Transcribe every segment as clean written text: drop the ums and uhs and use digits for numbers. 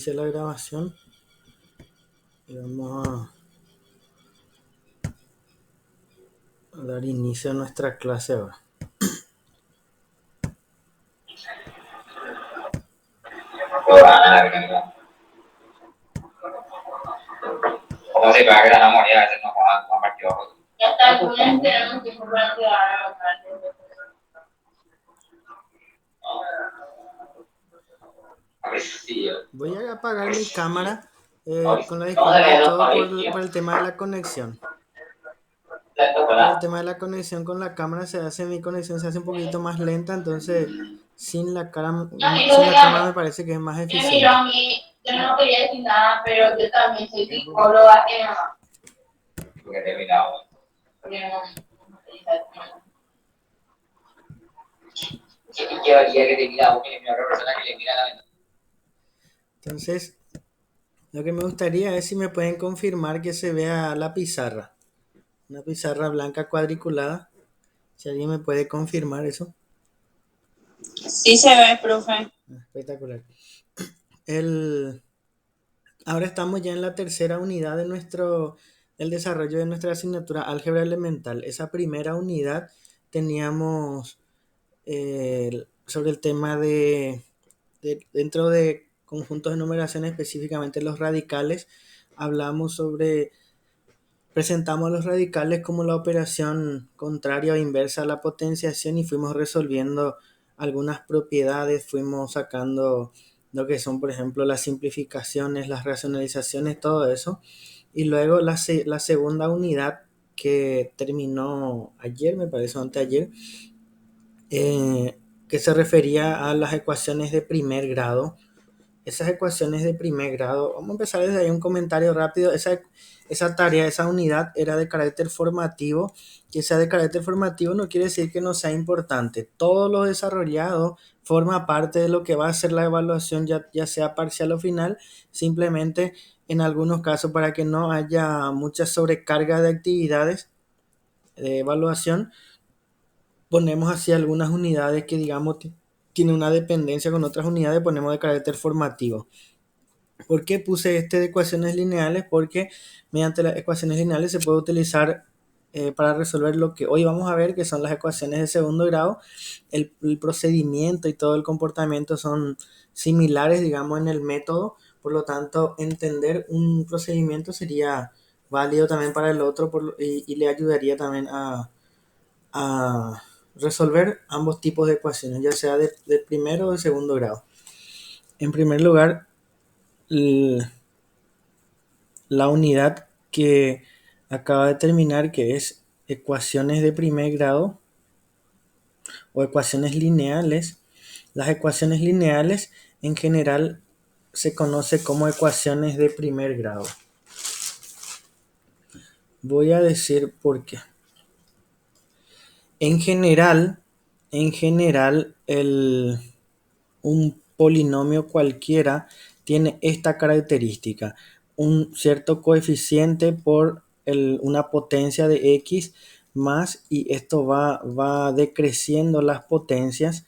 inicia la grabación y vamos a dar inicio a nuestra clase ahora. Como si para que la memoria a veces no juegan partidos. Ya está, pueden tener un tiempo para que hagan. Voy a apagar mi cámara con la Vamos a disculpa de ver todo por el tema de la conexión. Por el tema de la conexión con la cámara mi conexión se hace un poquito más lenta, entonces sin la cámara me parece que es más eficiente. Yo no quería decir nada, pero yo también soy psicóloga que no. Porque he terminado. Yo haría que te mira a otra persona que le mira la ventana. Entonces, lo que me gustaría es si me pueden confirmar que se vea la pizarra. Una pizarra blanca cuadriculada. Si alguien me puede confirmar eso. Sí se ve, profe. Espectacular. Ahora estamos ya en la tercera unidad de el desarrollo de nuestra asignatura Álgebra Elemental. Esa primera unidad teníamos sobre el tema dentro de conjuntos de numeración, específicamente los radicales. Presentamos los radicales como la operación contraria o inversa a la potenciación y fuimos resolviendo algunas propiedades, fuimos sacando lo que son, por ejemplo, las simplificaciones, las racionalizaciones, todo eso. Y luego la segunda unidad que terminó ayer, me parece, anteayer, que se refería a las ecuaciones de primer grado. Esas ecuaciones de primer grado, vamos a empezar desde ahí un comentario rápido. Esa tarea, esa unidad era de carácter formativo. Que sea de carácter formativo no quiere decir que no sea importante. Todo lo desarrollado forma parte de lo que va a ser la evaluación, ya sea parcial o final. Simplemente en algunos casos, para que no haya mucha sobrecarga de actividades de evaluación, ponemos así algunas unidades que, digamos, tienen una dependencia con otras unidades, ponemos de carácter formativo. ¿Por qué puse de ecuaciones lineales? Porque mediante las ecuaciones lineales se puede utilizar para resolver lo que hoy vamos a ver, que son las ecuaciones de segundo grado. El procedimiento y todo el comportamiento son similares, digamos, en el método. Por lo tanto, entender un procedimiento sería válido también para el otro y le ayudaría también a resolver ambos tipos de ecuaciones, ya sea de primero o de segundo grado. En primer lugar, la unidad que acaba de terminar, que es ecuaciones de primer grado o ecuaciones lineales. Las ecuaciones lineales en general se conoce como ecuaciones de primer grado. Voy a decir por qué. En general, un polinomio cualquiera tiene esta característica: un cierto coeficiente por una potencia de x más, y esto va decreciendo las potencias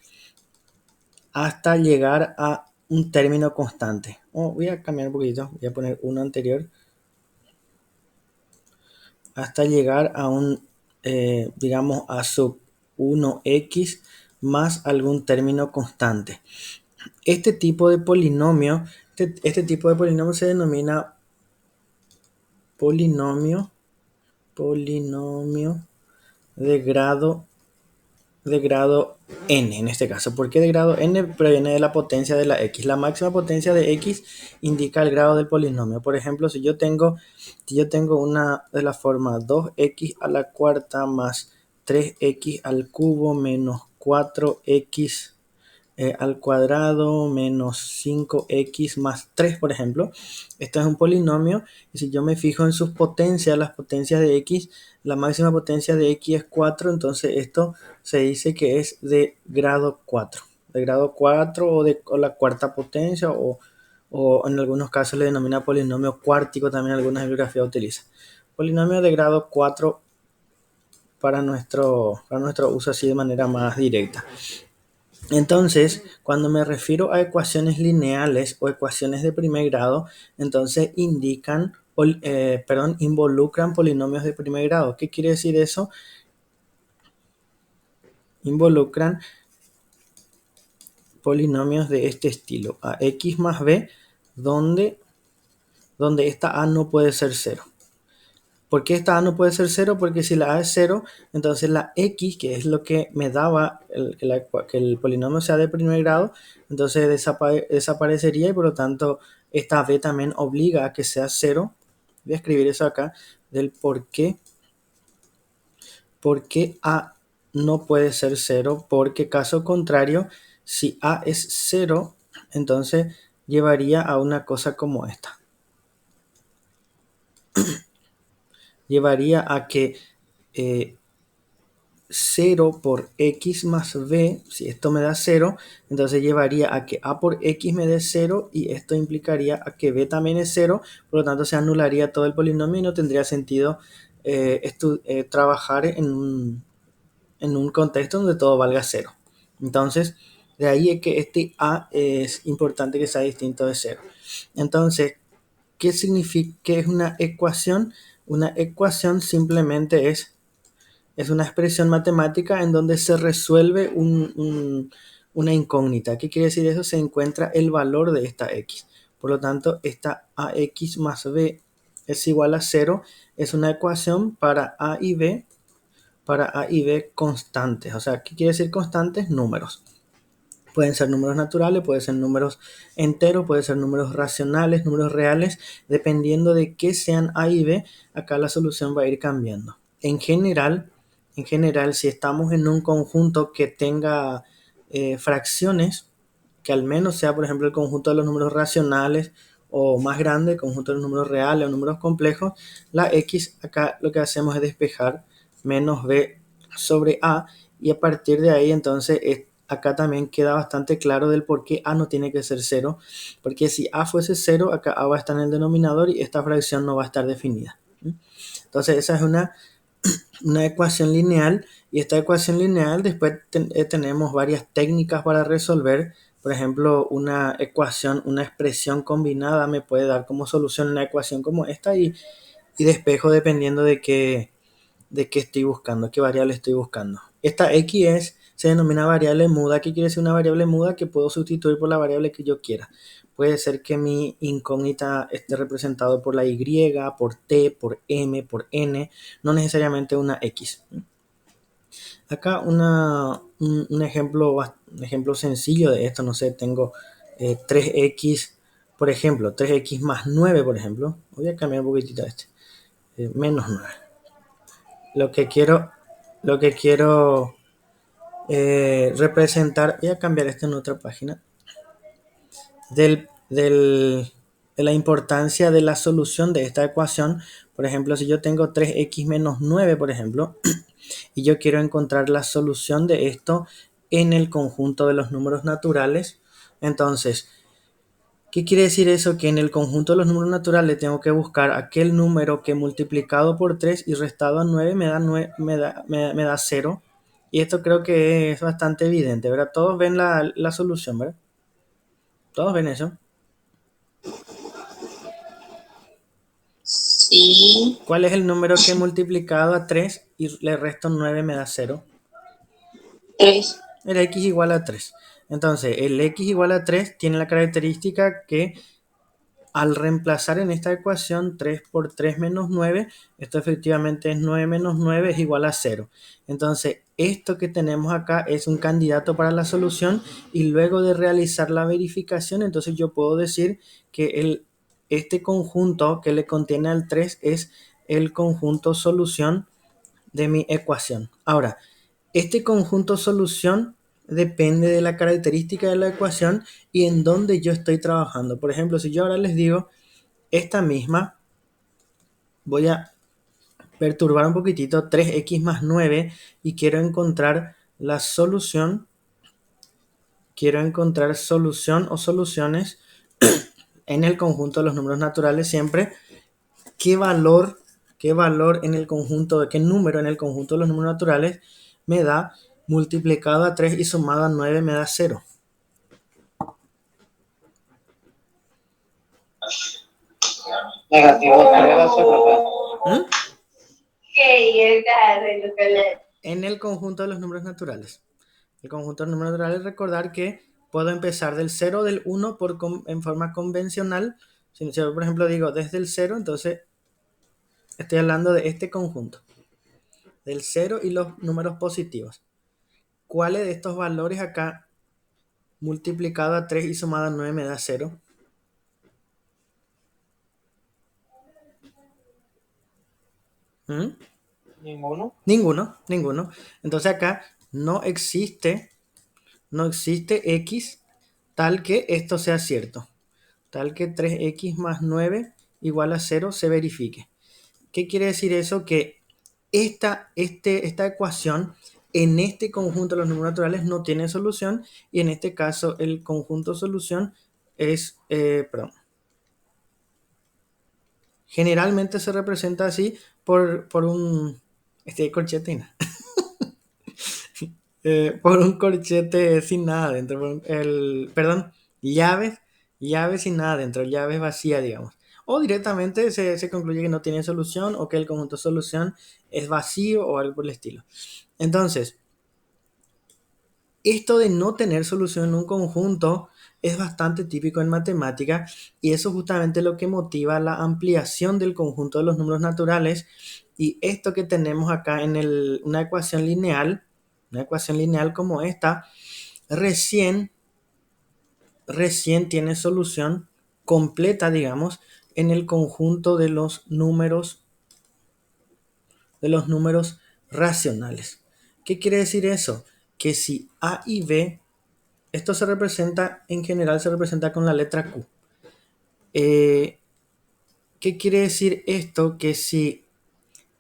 hasta llegar a un término constante. Voy a cambiar un poquito, voy a poner uno anterior, hasta llegar a digamos, a sub 1x más algún término constante. Este tipo de polinomio se denomina polinomio de grado n en este caso. ¿Por qué de grado n? Proviene de la potencia de la x. La máxima potencia de x indica el grado del polinomio. Por ejemplo, si yo tengo una de la forma 2x a la cuarta más 3x al cubo menos 4x al cuadrado menos 5x más 3, por ejemplo. Esto es un polinomio, y si yo me fijo en sus potencias, las potencias de x, la máxima potencia de x es 4, entonces esto se dice que es de grado 4. De grado 4 o la cuarta potencia, o en algunos casos le denomina polinomio cuártico, también algunas bibliografías utilizan. Polinomio de grado 4 para nuestro uso así de manera más directa. Entonces, cuando me refiero a ecuaciones lineales o ecuaciones de primer grado, entonces involucran polinomios de primer grado. ¿Qué quiere decir eso? Involucran polinomios de este estilo, ax más b, donde esta a no puede ser 0. ¿Por qué esta a no puede ser 0? Porque si la a es 0, entonces la x, que es lo que me daba que el polinomio sea de primer grado, entonces desaparecería y por lo tanto esta b también obliga a que sea 0. Voy a escribir eso acá, del por qué a no puede ser 0, porque caso contrario, si a es 0, entonces llevaría a una cosa como esta. Llevaría a que 0 por x más b, si esto me da 0, entonces llevaría a que a por x me dé 0 y esto implicaría a que b también es 0, por lo tanto se anularía todo el polinomio y no tendría sentido trabajar en un contexto donde todo valga 0. Entonces, de ahí es que este a es importante que sea distinto de 0. Entonces, ¿qué significa? ¿Qué es una ecuación? Una ecuación simplemente es una expresión matemática en donde se resuelve una incógnita. ¿Qué quiere decir eso? Se encuentra el valor de esta x. Por lo tanto, esta ax más b es igual a 0. Es una ecuación para a y b constantes. O sea, ¿qué quiere decir constantes? Números. Pueden ser números naturales, pueden ser números enteros, pueden ser números racionales, números reales. Dependiendo de qué sean a y b, acá la solución va a ir cambiando. En general, si estamos en un conjunto que tenga fracciones, que al menos sea, por ejemplo, el conjunto de los números racionales o más grande, el conjunto de los números reales o números complejos, la x acá lo que hacemos es despejar menos b sobre a, y a partir de ahí entonces acá también queda bastante claro del por qué a no tiene que ser 0, porque si a fuese 0, acá a va a estar en el denominador y esta fracción no va a estar definida. Entonces esa es una ecuación lineal, y esta ecuación lineal después tenemos varias técnicas para resolver. Por ejemplo, una expresión combinada me puede dar como solución una ecuación como esta, y despejo dependiendo de qué estoy buscando, qué variable estoy buscando. Esta x se denomina variable muda. ¿Qué quiere decir una variable muda? Que puedo sustituir por la variable que yo quiera. Puede ser que mi incógnita esté representado por la y, por t, por m, por n, no necesariamente una x. Acá un ejemplo sencillo de esto, no sé, tengo 3x, por ejemplo, 3x más 9, por ejemplo. Voy a cambiar un poquitito este. Menos 9. Lo que quiero representar, voy a cambiar esto en otra página, de la importancia de la solución de esta ecuación. Por ejemplo, si yo tengo 3x menos 9, por ejemplo, y yo quiero encontrar la solución de esto en el conjunto de los números naturales, entonces, ¿qué quiere decir eso? Que en el conjunto de los números naturales tengo que buscar aquel número que multiplicado por 3 y restado a 9 me da 0. Y esto creo que es bastante evidente, ¿verdad? Todos ven la solución, ¿verdad? Todos ven eso. Sí. ¿Cuál es el número que multiplicado a 3 y le resto 9 me da 0? 3. El x igual a 3. Entonces, el x igual a 3 tiene la característica que al reemplazar en esta ecuación 3 por 3 menos 9, esto efectivamente es 9 menos 9 es igual a 0. Entonces, esto que tenemos acá es un candidato para la solución, y luego de realizar la verificación, entonces yo puedo decir que este conjunto que le contiene al 3 es el conjunto solución de mi ecuación. Ahora, este conjunto solución depende de la característica de la ecuación y en dónde yo estoy trabajando. Por ejemplo, si yo ahora les digo esta misma, voy a perturbar un poquitito 3x más 9 y quiero encontrar la solución. Quiero encontrar solución o soluciones en el conjunto de los números naturales siempre. ¿Qué valor en el conjunto, qué número en el conjunto de los números naturales me da multiplicado a 3 y sumado a 9 me da 0. Negativo 3 va a ser, papá. ¿Mm? Que lo que le... En el conjunto de los números naturales. El conjunto de números naturales, recordar que puedo empezar del 0 del 1 en forma convencional. Si yo, por ejemplo, digo desde el 0, entonces estoy hablando de este conjunto. Del 0 y los números positivos. ¿Cuáles de estos valores acá multiplicado a 3 y sumado a 9 me da 0? ¿Mm? Ninguno. Ninguno. Entonces acá no existe x tal que esto sea cierto. Tal que 3x más 9 igual a 0 se verifique. ¿Qué quiere decir eso? Que esta ecuación en este conjunto de los números naturales no tiene solución, y en este caso el conjunto solución es, generalmente se representa así por un, corchetina, por un corchete sin nada dentro, perdón, llaves sin nada dentro, llaves vacías, digamos. O directamente se concluye que no tiene solución, o que el conjunto solución es vacío o algo por el estilo. Entonces, esto de no tener solución en un conjunto es bastante típico en matemática, y eso es justamente lo que motiva la ampliación del conjunto de los números naturales. Y esto que tenemos acá en una ecuación lineal como esta, recién tiene solución completa, digamos, en el conjunto de los números racionales. ¿Qué quiere decir eso? Que si A y B, esto en general se representa con la letra Q. ¿Qué quiere decir esto? Que si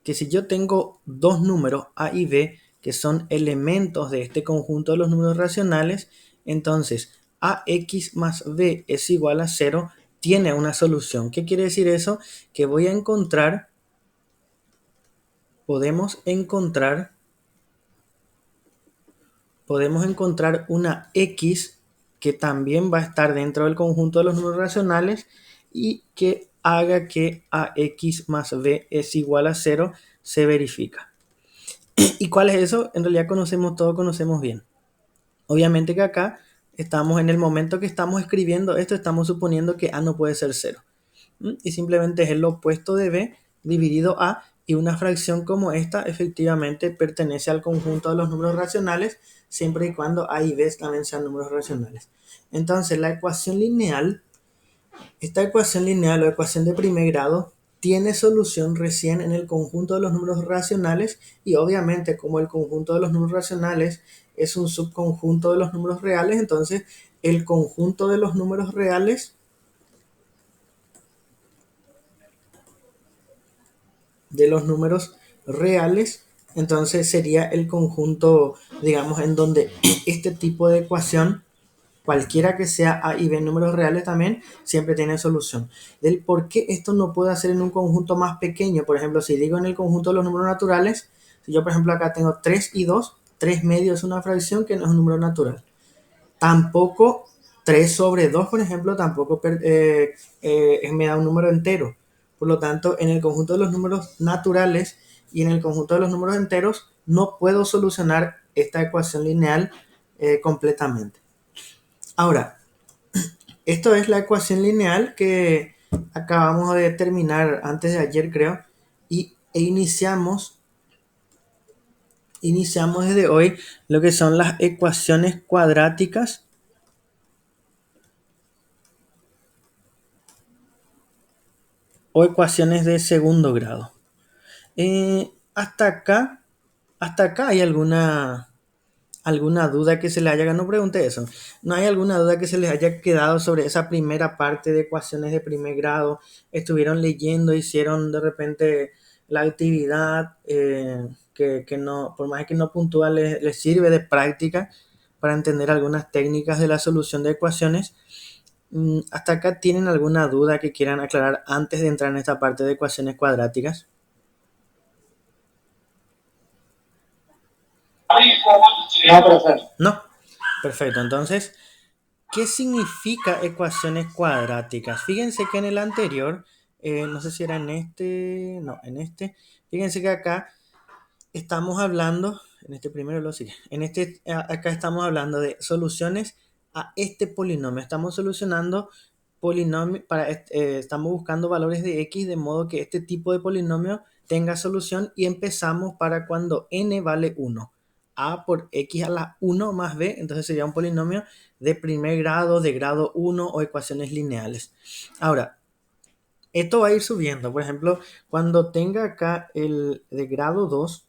yo tengo dos números A y B que son elementos de este conjunto de los números racionales, entonces AX más B es igual a 0, tiene una solución. ¿Qué quiere decir eso? Que podemos encontrar una X que también va a estar dentro del conjunto de los números racionales, y que haga que AX más B es igual a 0 se verifica. ¿Y cuál es eso? En realidad conocemos bien. Obviamente que acá estamos en el momento que estamos escribiendo esto, estamos suponiendo que A no puede ser 0. Y simplemente es el opuesto de B dividido A, y una fracción como esta efectivamente pertenece al conjunto de los números racionales, siempre y cuando A y B también sean números racionales. Entonces esta ecuación lineal o ecuación de primer grado tiene solución recién en el conjunto de los números racionales, y obviamente como el conjunto de los números racionales es un subconjunto de los números reales, entonces el conjunto de los números reales entonces sería el conjunto, digamos, en donde este tipo de ecuación, cualquiera que sea A y B números reales, también siempre tiene solución. Del por qué esto no puede hacer en un conjunto más pequeño. Por ejemplo, si digo en el conjunto de los números naturales, si yo por ejemplo acá tengo 3 y 2, 3 medio es una fracción que no es un número natural. Tampoco 3 sobre 2, por ejemplo, tampoco me da un número entero. Por lo tanto, en el conjunto de los números naturales y en el conjunto de los números enteros no puedo solucionar esta ecuación lineal completamente. Ahora, esto es la ecuación lineal que acabamos de terminar antes de ayer, creo, e iniciamos desde hoy lo que son las ecuaciones cuadráticas o ecuaciones de segundo grado. Hasta acá hay alguna duda que se le haya, no pregunte eso, ¿no hay alguna duda que se les haya quedado sobre esa primera parte de ecuaciones de primer grado? ¿Estuvieron leyendo, hicieron de repente la actividad que no, por más que no puntúa, les sirve de práctica para entender algunas técnicas de la solución de ecuaciones? ¿Hasta acá tienen alguna duda que quieran aclarar antes de entrar en esta parte de ecuaciones cuadráticas? No, profesor. No. Perfecto. Entonces, ¿qué significa ecuaciones cuadráticas? Fíjense que en el anterior, no sé si era en este, no, en este, fíjense que acá estamos hablando, en este primero lo sigue, en este, acá estamos hablando de soluciones a este polinomio. Estamos solucionando polinomio, estamos buscando valores de x de modo que este tipo de polinomio tenga solución y empezamos para cuando n vale 1. A por x a la 1 más b, entonces sería un polinomio de primer grado, de grado 1 o ecuaciones lineales. Ahora, esto va a ir subiendo. Por ejemplo, cuando tenga acá el de grado 2,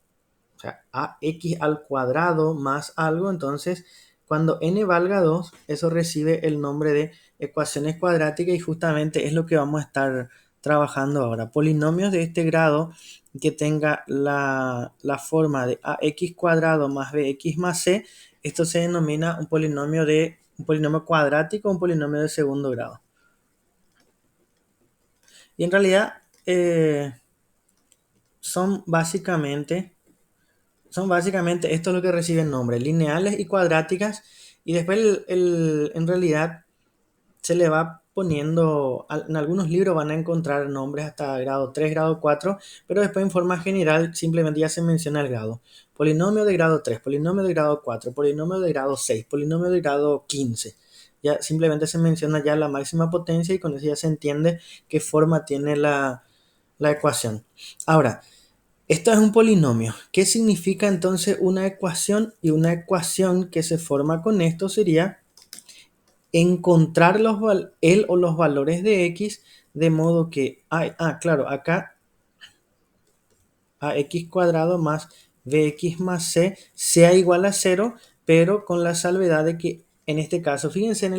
o sea, ax al cuadrado más algo, entonces cuando n valga 2, eso recibe el nombre de ecuaciones cuadráticas y justamente es lo que vamos a estar trabajando ahora. Polinomios de este grado que tenga la forma de ax cuadrado más bx más c, esto se denomina un polinomio cuadrático, un polinomio de segundo grado. Y en realidad son básicamente esto es lo que reciben nombres, lineales y cuadráticas, y después en realidad se le va poniendo, en algunos libros van a encontrar nombres hasta grado 3, grado 4, pero después en forma general simplemente ya se menciona el grado. Polinomio de grado 3, polinomio de grado 4, polinomio de grado 6, polinomio de grado 15. Ya simplemente se menciona ya la máxima potencia y con eso ya se entiende qué forma tiene la ecuación. Ahora, esto es un polinomio. ¿Qué significa entonces una ecuación? Y una ecuación que se forma con esto sería encontrar el o los valores de x de modo que, claro, acá ax cuadrado más bx más c sea igual a 0, pero con la salvedad de que en este caso, fíjense en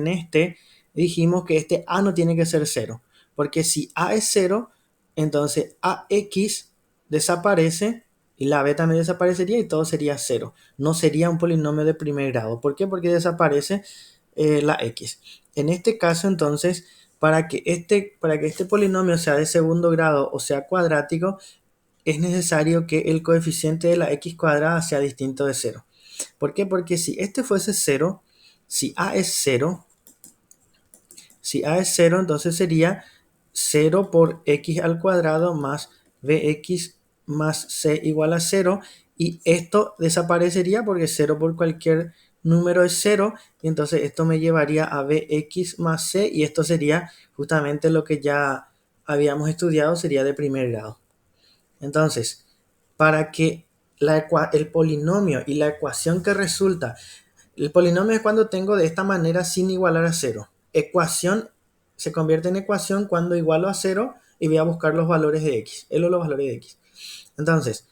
este dijimos que este a no tiene que ser 0, porque si a es 0, entonces ax desaparece y la b también desaparecería y todo sería 0. No sería un polinomio de primer grado. ¿Por qué? Porque desaparece la x. En este caso, entonces, para que este polinomio sea de segundo grado o sea cuadrático, es necesario que el coeficiente de la x cuadrada sea distinto de 0. ¿Por qué? Porque si este fuese 0, si a es 0, entonces sería 0 por x al cuadrado más bx más c igual a 0, y esto desaparecería porque 0 por cualquier número es 0, y entonces esto me llevaría a bx más c, y esto sería justamente lo que ya habíamos estudiado, sería de primer grado. Entonces, para que el polinomio y la ecuación que resulta, el polinomio es cuando tengo de esta manera sin igualar a 0. Ecuación se convierte en ecuación cuando igualo a 0 y voy a buscar los valores de x, o los valores de x. Entonces,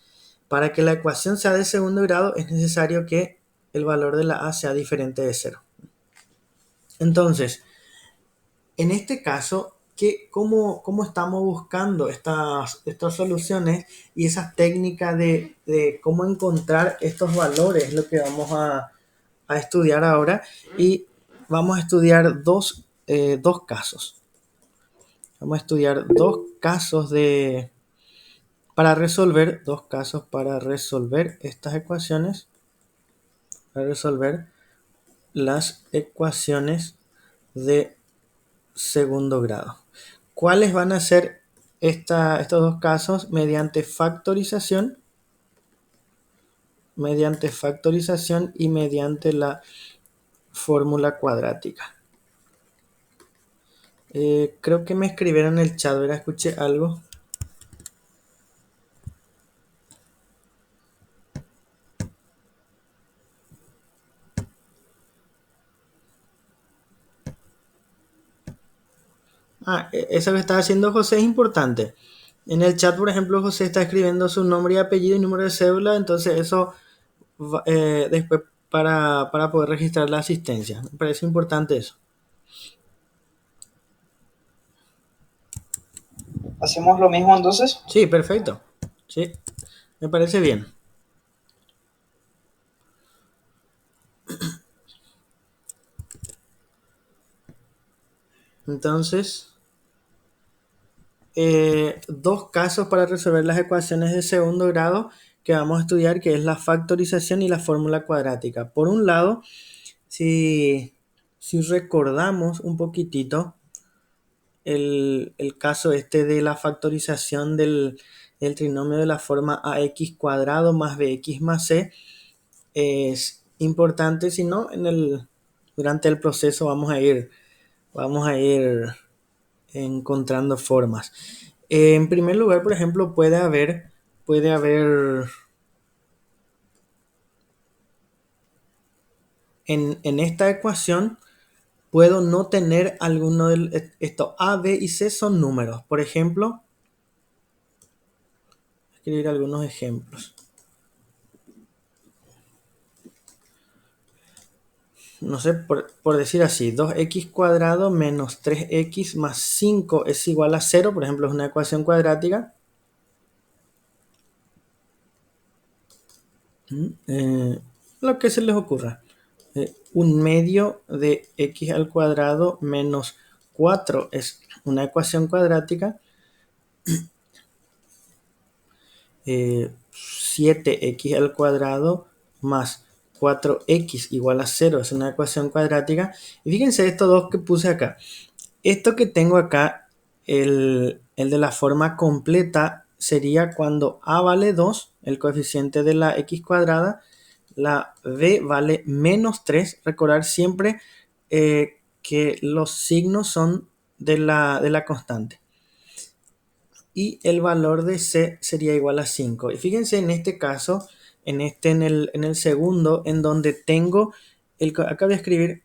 para que la ecuación sea de segundo grado es necesario que el valor de la a sea diferente de 0. Entonces, en este caso, ¿cómo estamos buscando estas soluciones y esas técnicas de cómo encontrar estos valores? Es lo que vamos a estudiar ahora, y vamos a estudiar dos casos. Vamos a estudiar dos casos para resolver estas ecuaciones, para resolver las ecuaciones de segundo grado. ¿Cuáles van a ser estos dos casos? Mediante factorización y mediante la fórmula cuadrática. Creo que me escribieron en el chat, ¿verdad? Escuché algo. Eso que está haciendo José es importante. En el chat, por ejemplo, José está escribiendo su nombre y apellido y número de cédula, entonces eso después para poder registrar la asistencia. Me parece importante eso. ¿Hacemos lo mismo entonces? Sí, perfecto. Sí, me parece bien. Entonces, dos casos para resolver las ecuaciones de segundo grado que vamos a estudiar, que es la factorización y la fórmula cuadrática. Por un lado, si recordamos un poquitito el caso este de la factorización del trinomio de la forma ax cuadrado más bx más c, es importante, si no, durante el proceso vamos a ir encontrando formas. En primer lugar, por ejemplo, puede haber en esta ecuación puedo no tener alguno de estos a, b y c son números. Por ejemplo, voy a escribir algunos ejemplos. No sé, por decir así, 2x cuadrado menos 3x más 5 es igual a 0, por ejemplo, es una ecuación cuadrática. Lo que se les ocurra. 1/2 de x al cuadrado menos 4 es una ecuación cuadrática. 7x al cuadrado más 4x igual a 0 es una ecuación cuadrática. Y fíjense estos dos que puse acá. Esto que tengo acá, el de la forma completa, sería cuando a vale 2, el coeficiente de la x cuadrada, la b vale menos 3. Recordar siempre que los signos son de la constante. Y el valor de c sería igual a 5. Y fíjense en este caso, en el segundo, en donde tengo, acá voy a escribir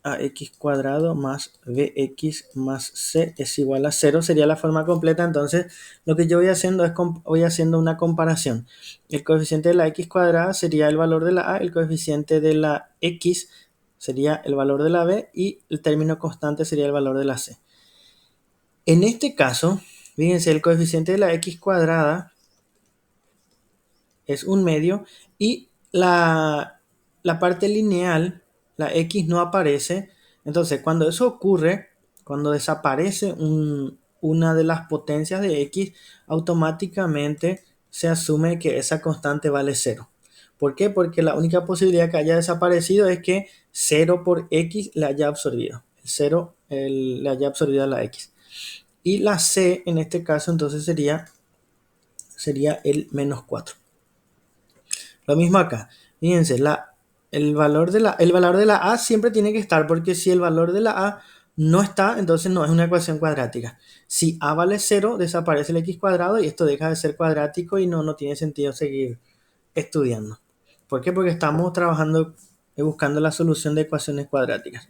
ax cuadrado más bx más c es igual a 0, sería la forma completa. Entonces lo que yo voy haciendo es una comparación. El coeficiente de la x cuadrada sería el valor de la a, el coeficiente de la x sería el valor de la b y el término constante sería el valor de la c. En este caso, fíjense, el coeficiente de la x cuadrada es 1/2 y la parte lineal, la x no aparece. Entonces, cuando eso ocurre, cuando desaparece una de las potencias de x, automáticamente se asume que esa constante vale 0. ¿Por qué? Porque la única posibilidad que haya desaparecido es que 0 por x le haya absorbido. El 0 le haya absorbido a la x. Y la c en este caso entonces sería el menos 4. Lo mismo acá. Fíjense, el valor de la a siempre tiene que estar, porque si el valor de la a no está, entonces no es una ecuación cuadrática. Si a vale 0, desaparece el x cuadrado y esto deja de ser cuadrático y no tiene sentido seguir estudiando. ¿Por qué? Porque estamos trabajando buscando la solución de ecuaciones cuadráticas.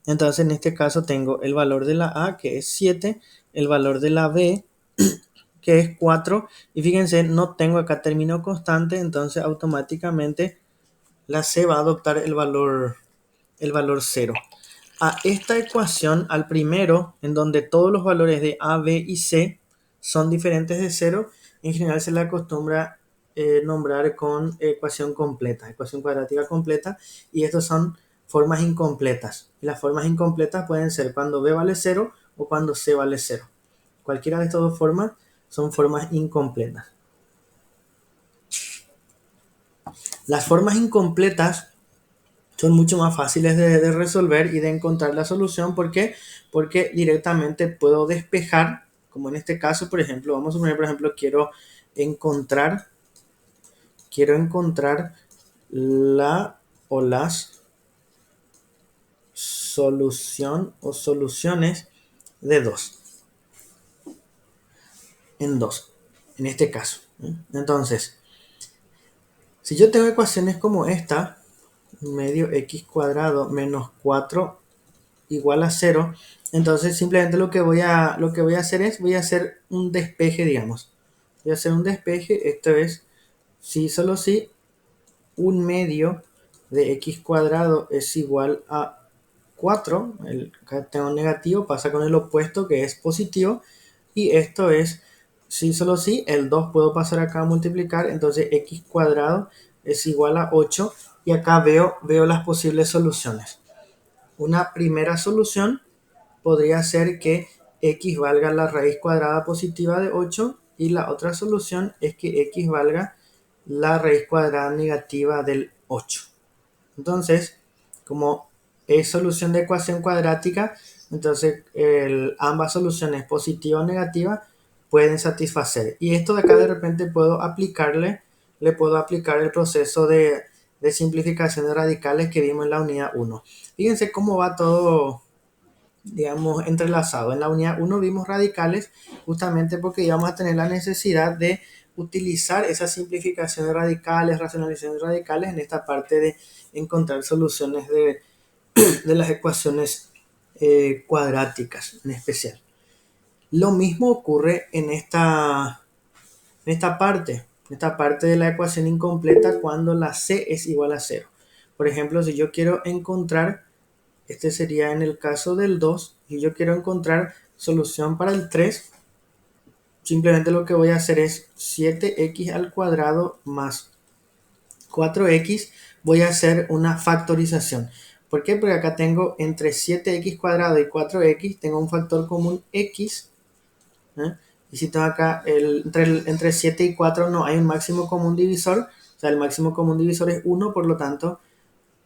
Entonces en este caso tengo el valor de la a, que es 7, el valor de la b, que es 4, y fíjense, no tengo acá término constante, entonces automáticamente la c va a adoptar el valor 0. A esta ecuación, al primero, en donde todos los valores de a, b y c son diferentes de 0, en general se le acostumbra nombrar con ecuación completa, ecuación cuadrática completa, y estos son formas incompletas. Y las formas incompletas pueden ser cuando b vale 0 o cuando c vale 0. Cualquiera de estas dos formas son formas incompletas. Las formas incompletas son mucho más fáciles de resolver y de encontrar la solución. ¿Por qué? Porque directamente puedo despejar, como en este caso, por ejemplo, vamos a poner, por ejemplo, quiero encontrar la o las solución o soluciones de 2. En 2, en este caso. Entonces, si yo tengo ecuaciones como esta, medio x cuadrado menos 4 igual a 0, entonces simplemente lo que voy a hacer es, voy a hacer un despeje, digamos. Voy a hacer un despeje, esto es, si solo si 1/2 de x cuadrado es igual a 4, acá tengo negativo, pasa con el opuesto que es positivo, y esto es, si solo si, el 2 puedo pasar acá a multiplicar, entonces x cuadrado es igual a 8, y acá veo las posibles soluciones. Una primera solución podría ser que x valga la raíz cuadrada positiva de 8 y la otra solución es que x valga la raíz cuadrada negativa del 8. Entonces, como es solución de ecuación cuadrática, entonces ambas soluciones, positiva o negativa, pueden satisfacer. Y esto de acá de repente le puedo aplicar el proceso de simplificación de radicales que vimos en la unidad 1. Fíjense cómo va todo, digamos, entrelazado. En la unidad 1 vimos radicales justamente porque íbamos a tener la necesidad de utilizar esa simplificación de radicales, racionalización de radicales en esta parte de encontrar soluciones de las ecuaciones cuadráticas en especial. Lo mismo ocurre en esta parte de la ecuación incompleta cuando la c es igual a 0. Por ejemplo, si yo quiero encontrar, este sería en el caso del 2, y yo quiero encontrar solución para el 3, simplemente lo que voy a hacer es 7x al cuadrado más 4x, voy a hacer una factorización. ¿Por qué? Porque acá tengo entre 7x cuadrado y 4x, tengo un factor común x, ¿eh? Y si tengo acá entre 7 y 4 no hay un máximo común divisor, o sea, el máximo común divisor es 1, por lo tanto,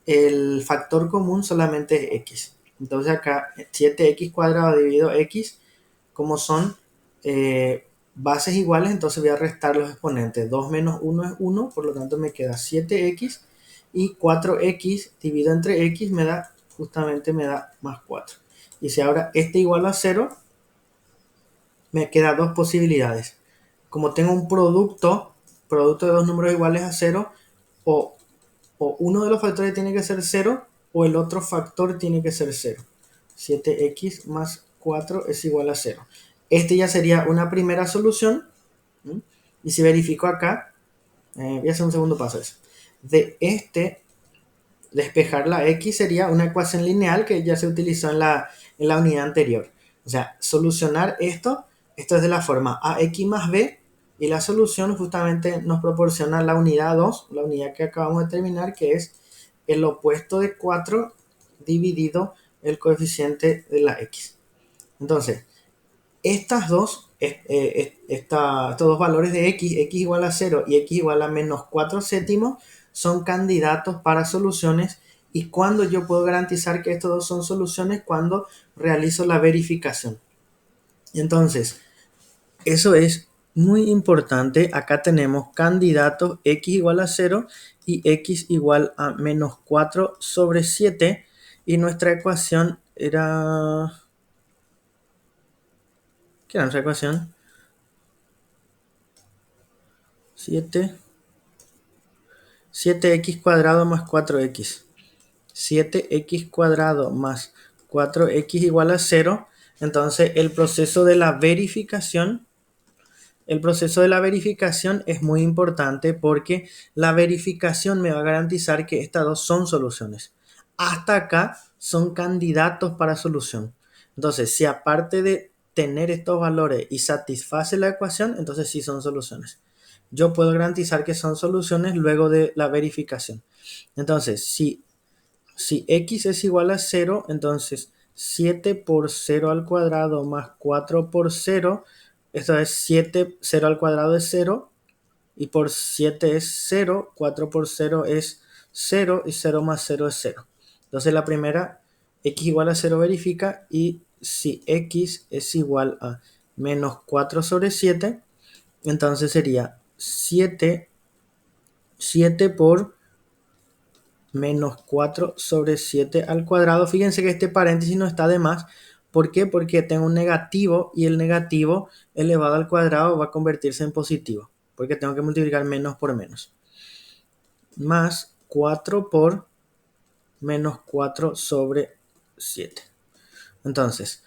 el factor común solamente es x. Entonces acá 7x cuadrado dividido x, como son bases iguales, entonces voy a restar los exponentes. 2 menos 1 es 1, por lo tanto me queda 7x, y 4x dividido entre x me da más 4. Y si ahora este igual a 0, me quedan dos posibilidades. Como tengo un producto de dos números iguales a 0, o uno de los factores tiene que ser 0 o el otro factor tiene que ser 0. 7x más 4 es igual a 0. Este ya sería una primera solución. Y si verifico acá, voy a hacer un segundo paso. Despejar la x sería una ecuación lineal que ya se utilizó en la unidad anterior. O sea, solucionar esto es de la forma ax más b, y la solución justamente nos proporciona la unidad 2, la unidad que acabamos de terminar, que es el opuesto de 4 dividido el coeficiente de la x. Entonces, estos dos valores de x igual a 0 y x igual a menos 4 séptimos, son candidatos para soluciones. ¿Y cuando yo puedo garantizar que estos dos son soluciones? Cuando realizo la verificación. Entonces, eso es muy importante. Acá tenemos candidatos x igual a 0 y x igual a menos 4 sobre 7. Y nuestra ecuación era... ¿Qué era nuestra ecuación? 7x cuadrado más 4x. 7x cuadrado más 4x igual a 0. Entonces el proceso de la verificación es muy importante, porque la verificación me va a garantizar que estas dos son soluciones. Hasta acá son candidatos para solución. Entonces, si aparte de tener estos valores y satisface la ecuación, entonces sí son soluciones. Yo puedo garantizar que son soluciones luego de la verificación. Entonces, si x es igual a 0, entonces 7 por 0 al cuadrado más 4 por 0, esto es 7, 0 al cuadrado es 0, y por 7 es 0, 4 por 0 es 0, y 0 más 0 es 0. Entonces la primera, x igual a 0 verifica, y si x es igual a menos 4 sobre 7, entonces sería 7 por menos 4 sobre 7 al cuadrado. Fíjense que este paréntesis no está de más. ¿Por qué? Porque tengo un negativo, y el negativo elevado al cuadrado va a convertirse en positivo, porque tengo que multiplicar menos por menos. Más 4 por menos 4 sobre 7. Entonces,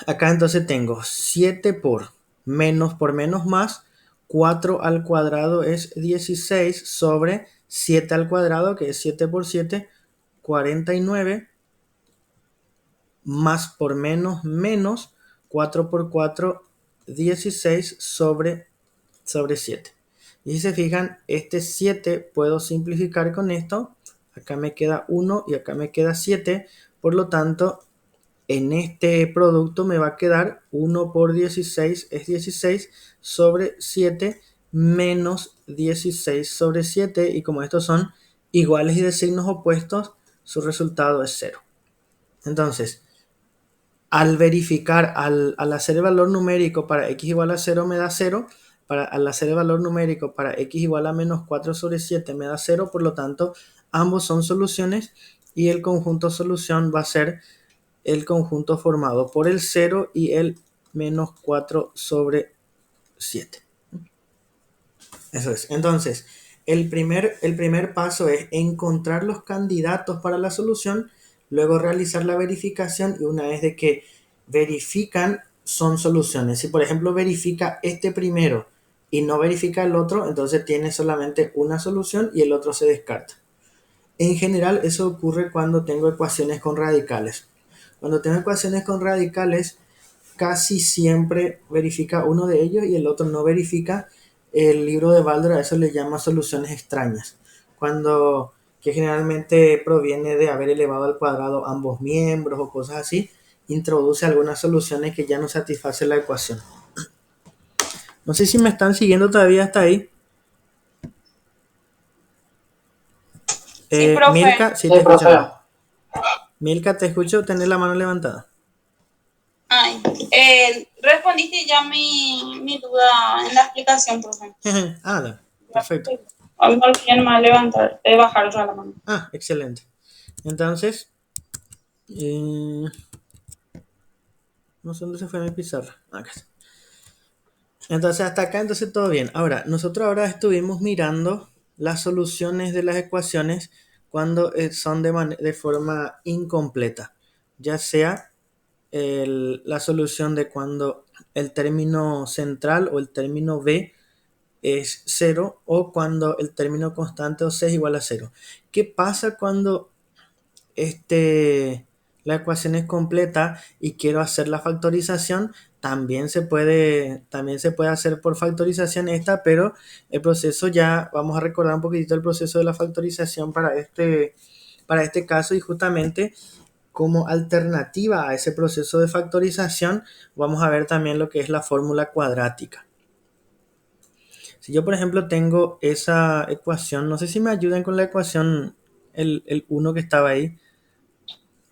acá entonces tengo 7 por menos más, 4 al cuadrado es 16 sobre 7 al cuadrado, que es 7 por 7, 49, más por menos, 4 por 4, 16 sobre 7. Y si se fijan, este 7 puedo simplificar con esto. Acá me queda 1 y acá me queda 7. Por lo tanto, en este producto me va a quedar 1 por 16 es 16 sobre 7 menos 16 sobre 7, y como estos son iguales y de signos opuestos, su resultado es 0. Entonces, al verificar, al hacer el valor numérico para x igual a 0 me da 0, al hacer el valor numérico para x igual a menos 4 sobre 7 me da 0, por lo tanto, ambos son soluciones y el conjunto solución va a ser el conjunto formado por el 0 y el menos 4 sobre 7. Eso es. Entonces, el primer paso es encontrar los candidatos para la solución, luego realizar la verificación, y una vez de que verifican, son soluciones. Si por ejemplo verifica este primero y no verifica el otro, entonces tiene solamente una solución y el otro se descarta. En general eso ocurre cuando tengo ecuaciones con radicales. Cuando tengo ecuaciones con radicales, casi siempre verifica uno de ellos y el otro no verifica. El libro de Baldor a eso le llama soluciones extrañas, que generalmente proviene de haber elevado al cuadrado ambos miembros o cosas así, introduce algunas soluciones que ya no satisfacen la ecuación. No sé si me están siguiendo todavía hasta ahí. Sí, profe. Milka, sí, te escucho. Milka, te escucho, tenés la mano levantada. Ay, respondiste ya mi duda en la explicación, profe. Ah, perfecto. A mí me olvidé más levantar, bajar otra la mano. Ah, excelente. Entonces, no sé dónde se fue mi pizarra. Acá está. Entonces, hasta acá, entonces todo bien. Ahora, nosotros ahora estuvimos mirando las soluciones de las ecuaciones cuando son de forma incompleta. Ya sea la solución de cuando el término central o el término b es 0, o cuando el término constante o c es igual a 0. ¿Qué pasa cuando la ecuación es completa y quiero hacer la factorización? También se puede hacer por factorización pero el proceso, ya vamos a recordar un poquitito el proceso de la factorización para este caso, y justamente como alternativa a ese proceso de factorización vamos a ver también lo que es la fórmula cuadrática. Si yo por ejemplo tengo esa ecuación, no sé si me ayudan con la ecuación, el 1 que estaba ahí,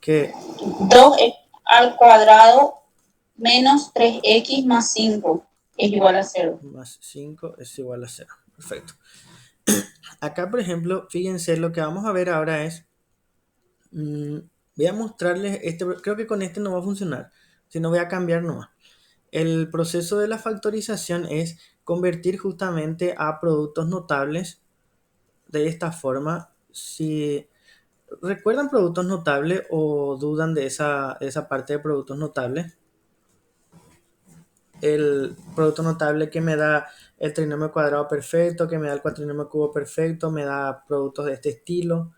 que 2x al cuadrado menos 3x más 5 es igual a 0. Más 5 es igual a 0. Perfecto. Acá, por ejemplo, fíjense, lo que vamos a ver ahora es, voy a mostrarles creo que con este no va a funcionar, si no voy a cambiar nomás. El proceso de la factorización es convertir justamente a productos notables de esta forma. Si recuerdan productos notables o dudan de esa parte de productos notables, el producto notable que me da el trinomio cuadrado perfecto, que me da el cuatrinomio cubo perfecto, me da productos de este estilo.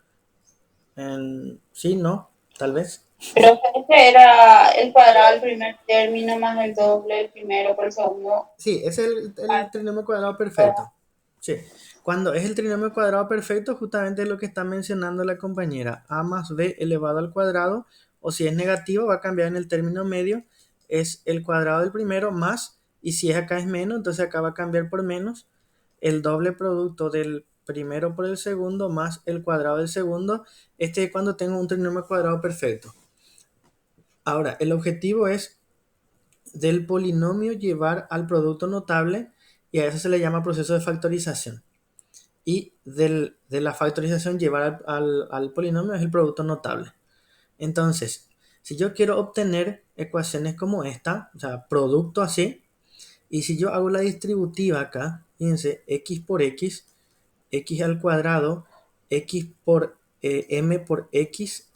Sí, ¿no? Tal vez. Pero este era el cuadrado del primer término más el doble del primero por el segundo. Sí, ese es el trinomio cuadrado perfecto. Sí. Cuando es el trinomio cuadrado perfecto, justamente es lo que está mencionando la compañera. A más b elevado al cuadrado, o si es negativo, va a cambiar en el término medio. Es el cuadrado del primero más, y si es acá es menos, entonces acá va a cambiar por menos. El doble producto del primero por el segundo más el cuadrado del segundo. Este es cuando tengo un trinomio cuadrado perfecto. Ahora, el objetivo es del polinomio llevar al producto notable, y a eso se le llama proceso de factorización. Y de la factorización llevar al polinomio es el producto notable. Entonces, si yo quiero obtener ecuaciones como esta, o sea, producto así, y si yo hago la distributiva acá, fíjense, x por x, x al cuadrado, x por m por x,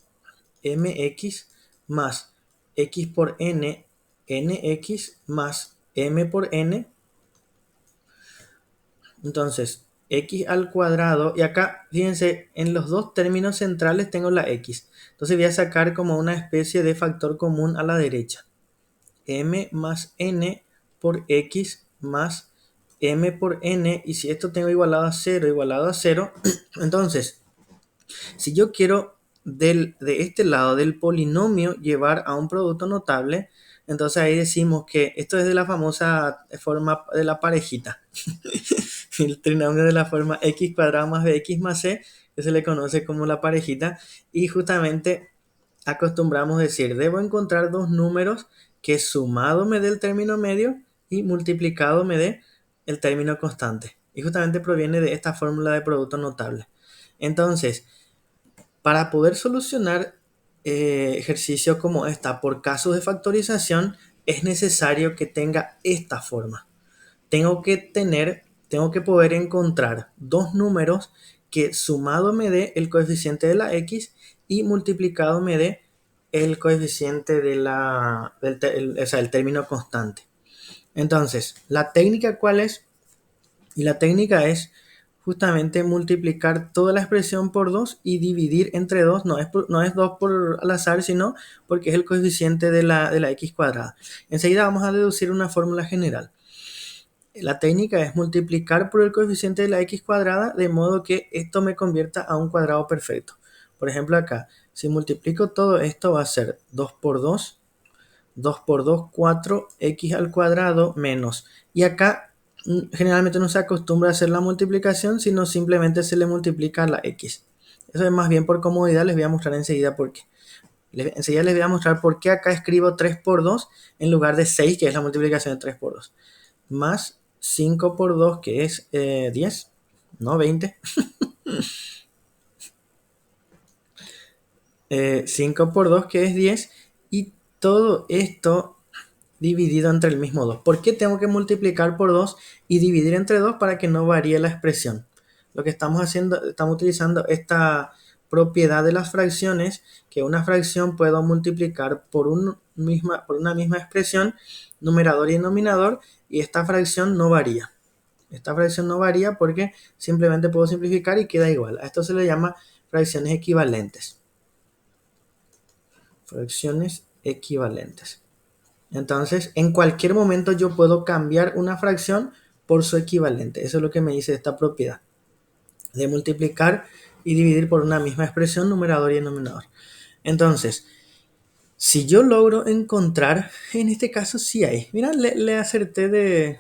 mx, más x por n, nx, más m por n. Entonces, x al cuadrado, y acá, fíjense, en los dos términos centrales tengo la x. Entonces voy a sacar como una especie de factor común a la derecha. M más n por x más m por n, y si esto tengo igualado a 0, entonces, si yo quiero de este lado del polinomio llevar a un producto notable, entonces ahí decimos que esto es de la famosa forma de la parejita. El trinomio de la forma x cuadrado más bx más c, que se le conoce como la parejita, y justamente acostumbramos decir, debo encontrar dos números que sumado me dé el término medio y multiplicado me dé el término constante. Y justamente proviene de esta fórmula de producto notable. Entonces, para poder solucionar ejercicios como esta por casos de factorización, es necesario que tenga esta forma. Tengo que poder encontrar dos números que sumado me dé el coeficiente de la x y multiplicado me dé el coeficiente el término constante. Entonces, ¿la técnica cuál es? Y la técnica es justamente multiplicar toda la expresión por 2 y dividir entre 2. No es 2 por al azar, sino porque es el coeficiente de la x cuadrada. Enseguida vamos a deducir una fórmula general. La técnica es multiplicar por el coeficiente de la x cuadrada de modo que esto me convierta a un cuadrado perfecto. Por ejemplo acá, si multiplico todo esto va a ser 2 por 2, 2 por 2, 4, x al cuadrado menos. Y acá generalmente no se acostumbra a hacer la multiplicación, sino simplemente se le multiplica a la x. Eso es más bien por comodidad, les voy a mostrar enseguida por qué. Enseguida les voy a mostrar por qué acá escribo 3 por 2 en lugar de 6, que es la multiplicación de 3 por 2. Más 5 por 2, que es 10, no 20. 5 por 2, que es 10. Y todo esto dividido entre el mismo 2. ¿Por qué tengo que multiplicar por 2 y dividir entre 2 para que no varíe la expresión? Lo que estamos haciendo, estamos utilizando esta propiedad de las fracciones, que una fracción puedo multiplicar por una misma expresión, numerador y denominador, y esta fracción no varía. Esta fracción no varía porque simplemente puedo simplificar y queda igual. A esto se le llama fracciones equivalentes. Fracciones equivalentes. Entonces, en cualquier momento yo puedo cambiar una fracción por su equivalente. Eso es lo que me dice esta propiedad de multiplicar y dividir por una misma expresión, numerador y denominador. Entonces, si yo logro encontrar, en este caso sí hay. Mira, le acerté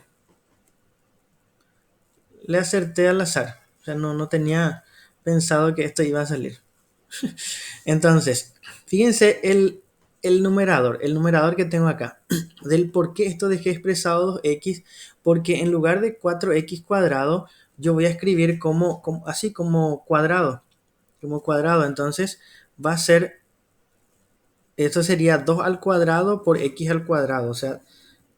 al azar. O sea, no tenía pensado que esto iba a salir. Entonces, fíjense el numerador que tengo acá, del por qué esto dejé expresado 2x, porque en lugar de 4x cuadrado, yo voy a escribir así como cuadrado, entonces va a ser, esto sería 2 al cuadrado por x al cuadrado, o sea,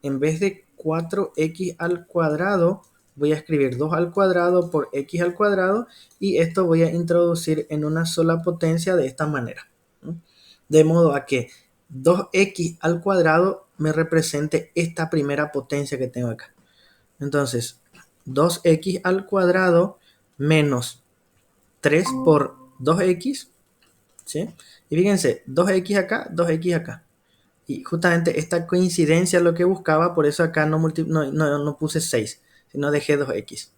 en vez de 4x al cuadrado, voy a escribir 2 al cuadrado por x al cuadrado, y esto voy a introducir en una sola potencia de esta manera, ¿no? De modo a que 2x al cuadrado me represente esta primera potencia que tengo acá. Entonces, 2x al cuadrado menos 3 por 2x, ¿sí? Y fíjense, 2x acá, 2x acá. Y justamente esta coincidencia es lo que buscaba, por eso acá no puse 6, sino dejé 2x.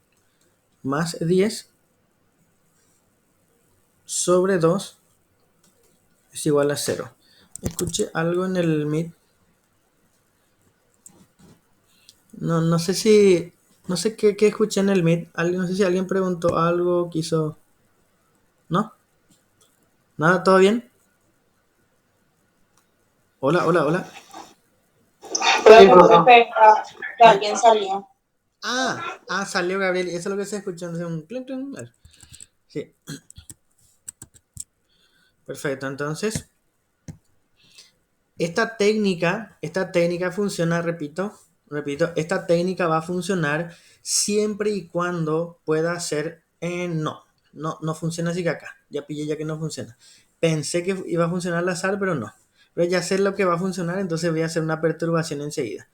Más 10 sobre 2 es igual a 0. Escuché algo en el Meet. No sé qué escuché en el Meet. No sé si alguien preguntó algo, quiso... ¿No? ¿Nada? ¿Todo bien? Hola. Creo que alguien salió. Salió Gabriel. Eso es lo que se escuchó. Un clink, clink. Sí. Perfecto. Entonces, esta técnica funciona, repito, esta técnica va a funcionar siempre y cuando pueda ser no funciona así que acá, ya pillé ya que no funciona. Pensé que iba a funcionar al azar, pero no. Pero ya sé lo que va a funcionar, entonces voy a hacer una perturbación enseguida.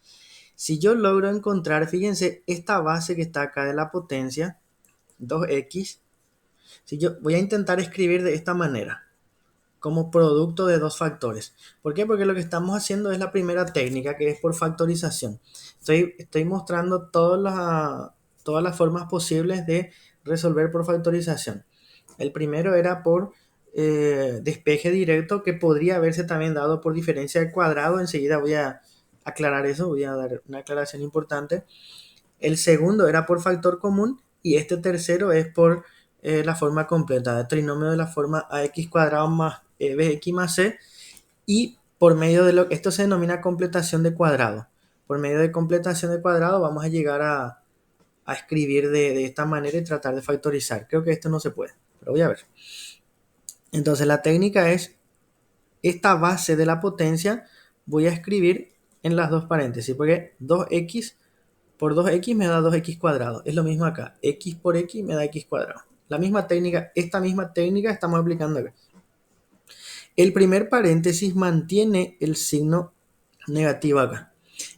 Si yo logro encontrar, fíjense, esta base que está acá de la potencia, 2x, si yo voy a intentar escribir de esta manera, como producto de dos factores. ¿Por qué? Porque lo que estamos haciendo es la primera técnica, que es por factorización. Estoy mostrando todas las formas posibles de resolver por factorización. El primero era por despeje directo que podría haberse también dado por diferencia de cuadrado. Enseguida voy a aclarar eso, voy a dar una aclaración importante. El segundo era por factor común y este tercero es por la forma completa de trinomio de la forma ax cuadrado más bx más c, y por medio de esto se denomina completación de cuadrado. Por medio de completación de cuadrado vamos a llegar a escribir de esta manera y tratar de factorizar. Creo que esto no se puede, pero voy a ver. Entonces la técnica es esta base de la potencia voy a escribir en las dos paréntesis, porque 2x por 2x me da 2x cuadrado. Es lo mismo acá. X por x me da x cuadrado. La misma técnica, esta misma técnica estamos aplicando acá. El primer paréntesis mantiene el signo negativo acá.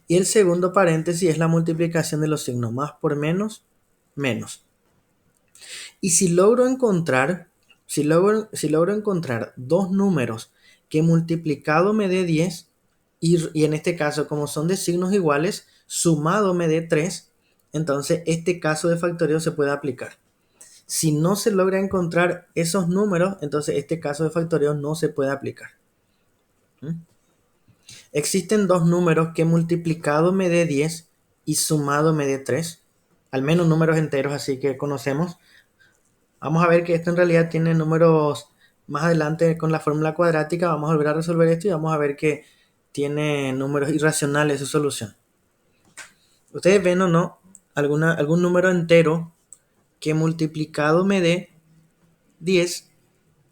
Y el segundo paréntesis es la multiplicación de los signos. Más por menos, menos. Y si logro encontrar dos números que multiplicado me dé 10, y en este caso, como son de signos iguales, sumado me dé 3, entonces este caso de factoreo se puede aplicar. Si no se logra encontrar esos números, entonces este caso de factoreo no se puede aplicar. Existen dos números que multiplicado me dé 10 y sumado me dé 3, al menos números enteros, así que conocemos. Vamos a ver que esto en realidad tiene números más adelante con la fórmula cuadrática. Vamos a volver a resolver esto y vamos a ver que tiene números irracionales su solución. ¿Ustedes ven o no algún número entero que multiplicado me dé 10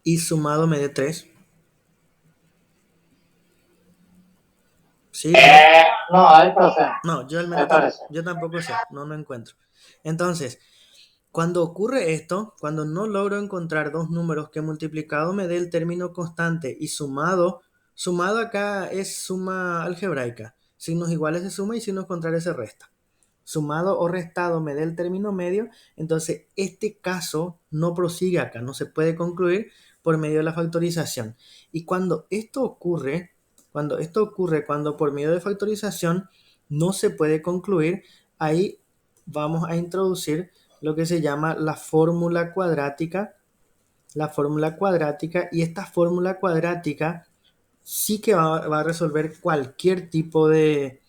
y sumado me dé 3? ¿Sí? No, hay profe. No, yo al Me menos parece. yo tampoco sé, no lo encuentro. Entonces, cuando ocurre esto, cuando no logro encontrar dos números que multiplicado me dé el término constante y sumado acá es suma algebraica. Signos iguales se suma y signos contrarios se resta. Sumado o restado me dé el término medio, entonces este caso no prosigue acá, no se puede concluir por medio de la factorización. Y cuando esto ocurre, cuando por medio de factorización no se puede concluir, ahí vamos a introducir lo que se llama la fórmula cuadrática. Y esta fórmula cuadrática sí que va a resolver cualquier tipo de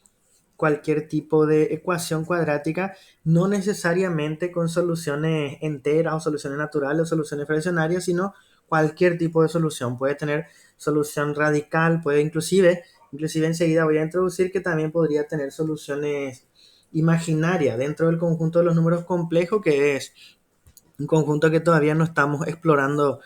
ecuación cuadrática, no necesariamente con soluciones enteras o soluciones naturales o soluciones fraccionarias, sino cualquier tipo de solución. Puede tener solución radical, puede inclusive enseguida voy a introducir que también podría tener soluciones imaginarias dentro del conjunto de los números complejos, que es un conjunto que todavía no estamos explorando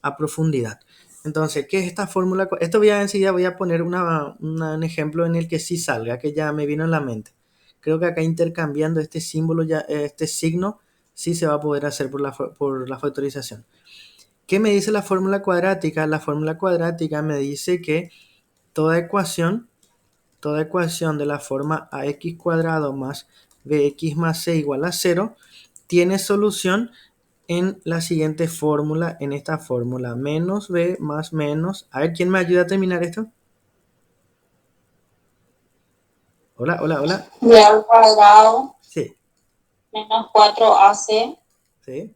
a profundidad. Entonces, ¿qué es esta fórmula? Esto enseguida voy a poner un ejemplo en el que sí salga, que ya me vino en la mente. Creo que acá intercambiando este símbolo, este signo, sí se va a poder hacer por la factorización. ¿Qué me dice la fórmula cuadrática? La fórmula cuadrática me dice que toda ecuación de la forma ax cuadrado más bx más c igual a 0 tiene solución en la siguiente fórmula, en esta fórmula, menos b más menos. A ver, ¿quién me ayuda a terminar esto? Hola. B al cuadrado Sí, menos 4ac sí.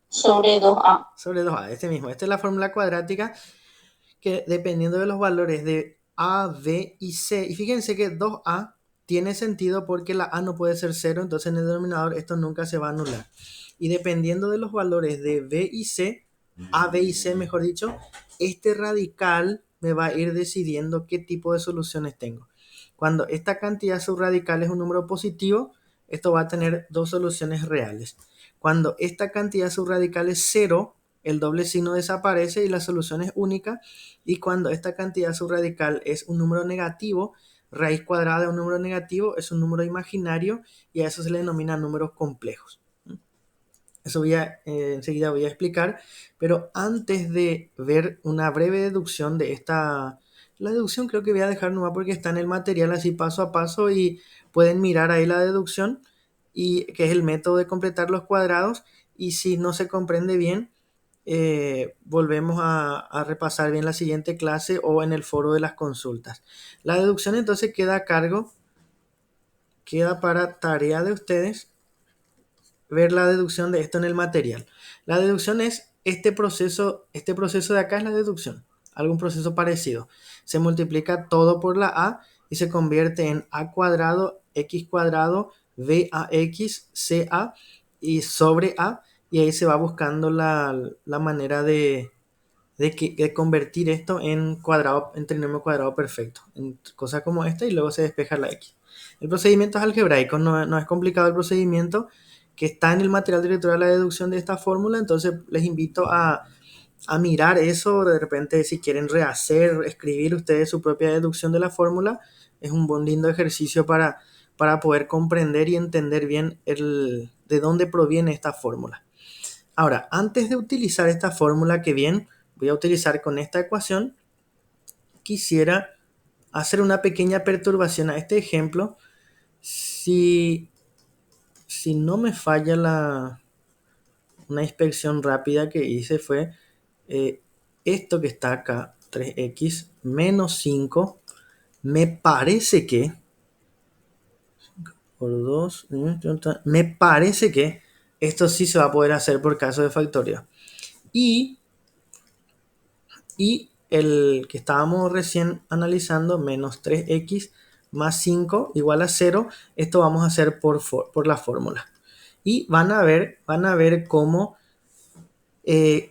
sobre 2a. Sobre 2a, este mismo. Esta es la fórmula cuadrática que dependiendo de los valores de a, b y c, y fíjense que 2a tiene sentido porque la a no puede ser 0, entonces en el denominador esto nunca se va a anular. Y dependiendo de los valores de b y c, a, b y c mejor dicho, este radical me va a ir decidiendo qué tipo de soluciones tengo. Cuando esta cantidad subradical es un número positivo, esto va a tener dos soluciones reales. Cuando esta cantidad subradical es 0, el doble signo desaparece y la solución es única. Y cuando esta cantidad subradical es un número negativo, raíz cuadrada de un número negativo es un número imaginario y a eso se le denomina números complejos. Eso enseguida voy a explicar, pero antes de ver una breve deducción de esta, la deducción creo que voy a dejar nomás porque está en el material así paso a paso y pueden mirar ahí la deducción, y que es el método de completar los cuadrados, y si no se comprende bien, volvemos a repasar bien la siguiente clase o en el foro de las consultas. La deducción entonces queda para tarea de ustedes ver la deducción de esto en el material. La deducción es este proceso de acá es la deducción, algún proceso parecido. Se multiplica todo por la a y se convierte en a cuadrado, x cuadrado, bax, ca y sobre a, y ahí se va buscando la manera de convertir esto en cuadrado, en trinomio cuadrado perfecto, en cosas como esta, y luego se despeja la x. El procedimiento es algebraico, no es complicado el procedimiento, que está en el material director de la deducción de esta fórmula. Entonces les invito a mirar eso. De repente, si quieren rehacer, escribir ustedes su propia deducción de la fórmula, es un buen lindo ejercicio para poder comprender y entender bien de dónde proviene esta fórmula. Ahora, antes de utilizar esta fórmula que bien voy a utilizar con esta ecuación, quisiera hacer una pequeña perturbación a este ejemplo. Si no me falla una inspección rápida que hice, fue esto que está acá, 3x menos 5, me parece que por 2, me parece que esto sí se va a poder hacer por caso de factorio. Y el que estábamos recién analizando, menos 3x más 5 igual a 0, esto vamos a hacer por la fórmula. Y van a ver cómo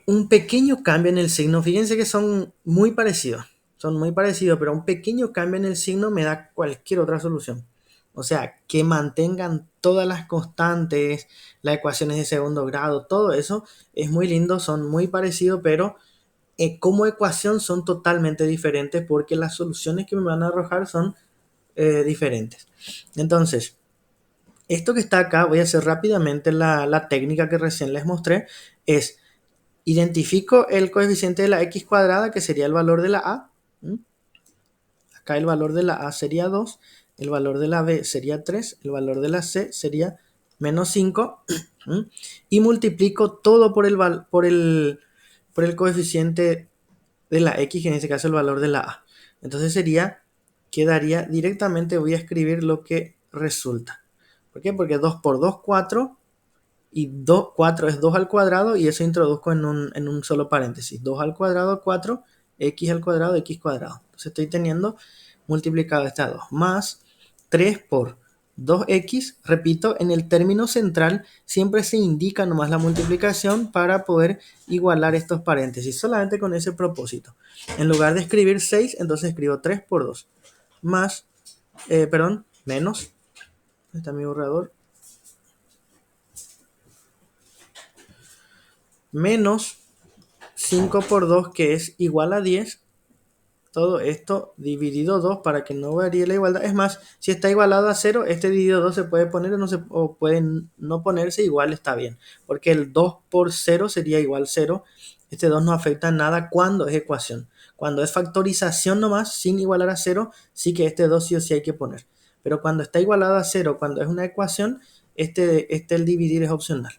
un pequeño cambio en el signo, fíjense que son muy parecidos, pero un pequeño cambio en el signo me da cualquier otra solución. O sea, que mantengan todas las constantes, las ecuaciones de segundo grado, todo eso es muy lindo, son muy parecidos, pero como ecuación son totalmente diferentes porque las soluciones que me van a arrojar son diferentes. Entonces, esto que está acá, voy a hacer rápidamente la técnica que recién les mostré, es identifico el coeficiente de la x cuadrada, que sería el valor de la a. Acá el valor de la a sería 2, el valor de la b sería 3, el valor de la c sería menos 5, y multiplico todo por el coeficiente de la x, que en este caso es el valor de la a. Entonces quedaría directamente, voy a escribir lo que resulta. ¿Por qué? Porque 2 por 2, 4, y 4 es 2 al cuadrado, y eso introduzco en un solo paréntesis. 2 al cuadrado, 4, x al cuadrado, x cuadrado. Entonces estoy teniendo multiplicado estas 2, más 3 por 2x, repito, en el término central siempre se indica nomás la multiplicación para poder igualar estos paréntesis, solamente con ese propósito. En lugar de escribir 6, entonces escribo 3 por 2, más, menos, está mi borrador, menos 5 por 2, que es igual a 10, todo esto dividido 2 para que no varíe la igualdad. Es más, si está igualado a 0, este dividido 2 se puede poner o puede no ponerse, igual está bien, porque el 2 por 0 sería igual 0. Este 2 no afecta nada cuando es ecuación. Cuando es factorización nomás, sin igualar a 0, sí que este 2 sí o sí hay que poner. Pero cuando está igualado a 0, cuando es una ecuación, el dividir es opcional.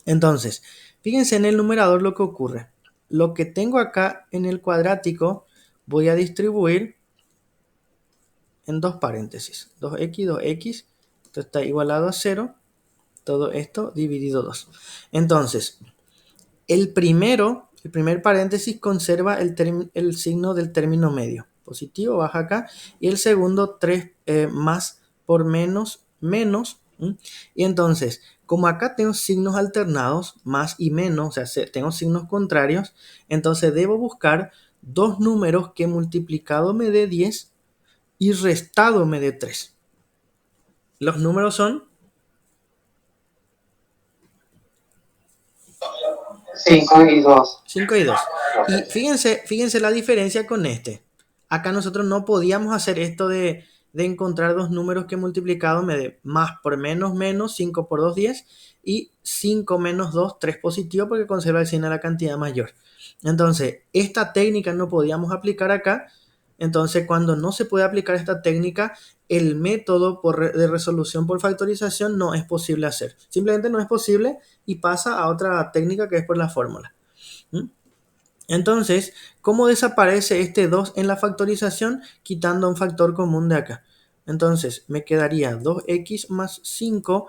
Entonces, fíjense en el numerador lo que ocurre. Lo que tengo acá en el cuadrático voy a distribuir en dos paréntesis. 2x, 2x. Esto está igualado a 0. Todo esto dividido 2. Entonces, el primer paréntesis conserva el signo del término medio. Positivo, baja acá. Y el segundo, 3 más por menos, menos. Y entonces, como acá tengo signos alternados, más y menos, o sea, tengo signos contrarios, entonces debo buscar dos números que multiplicado me dé 10 y restado me dé 3. Los números son 5 y 2. 5 y 2. Y fíjense la diferencia con este. Acá nosotros no podíamos hacer esto de encontrar dos números que multiplicado me dé más por menos, menos, 5 por 2, 10, y 5 menos 2, 3 positivo, porque conserva el signo de la cantidad mayor. Entonces, esta técnica no podíamos aplicar acá. Entonces, cuando no se puede aplicar esta técnica, el método de resolución por factorización no es posible hacer. Simplemente no es posible y pasa a otra técnica que es por la fórmula. Entonces, ¿cómo desaparece este 2 en la factorización? Quitando un factor común de acá. Entonces, me quedaría 2x más 5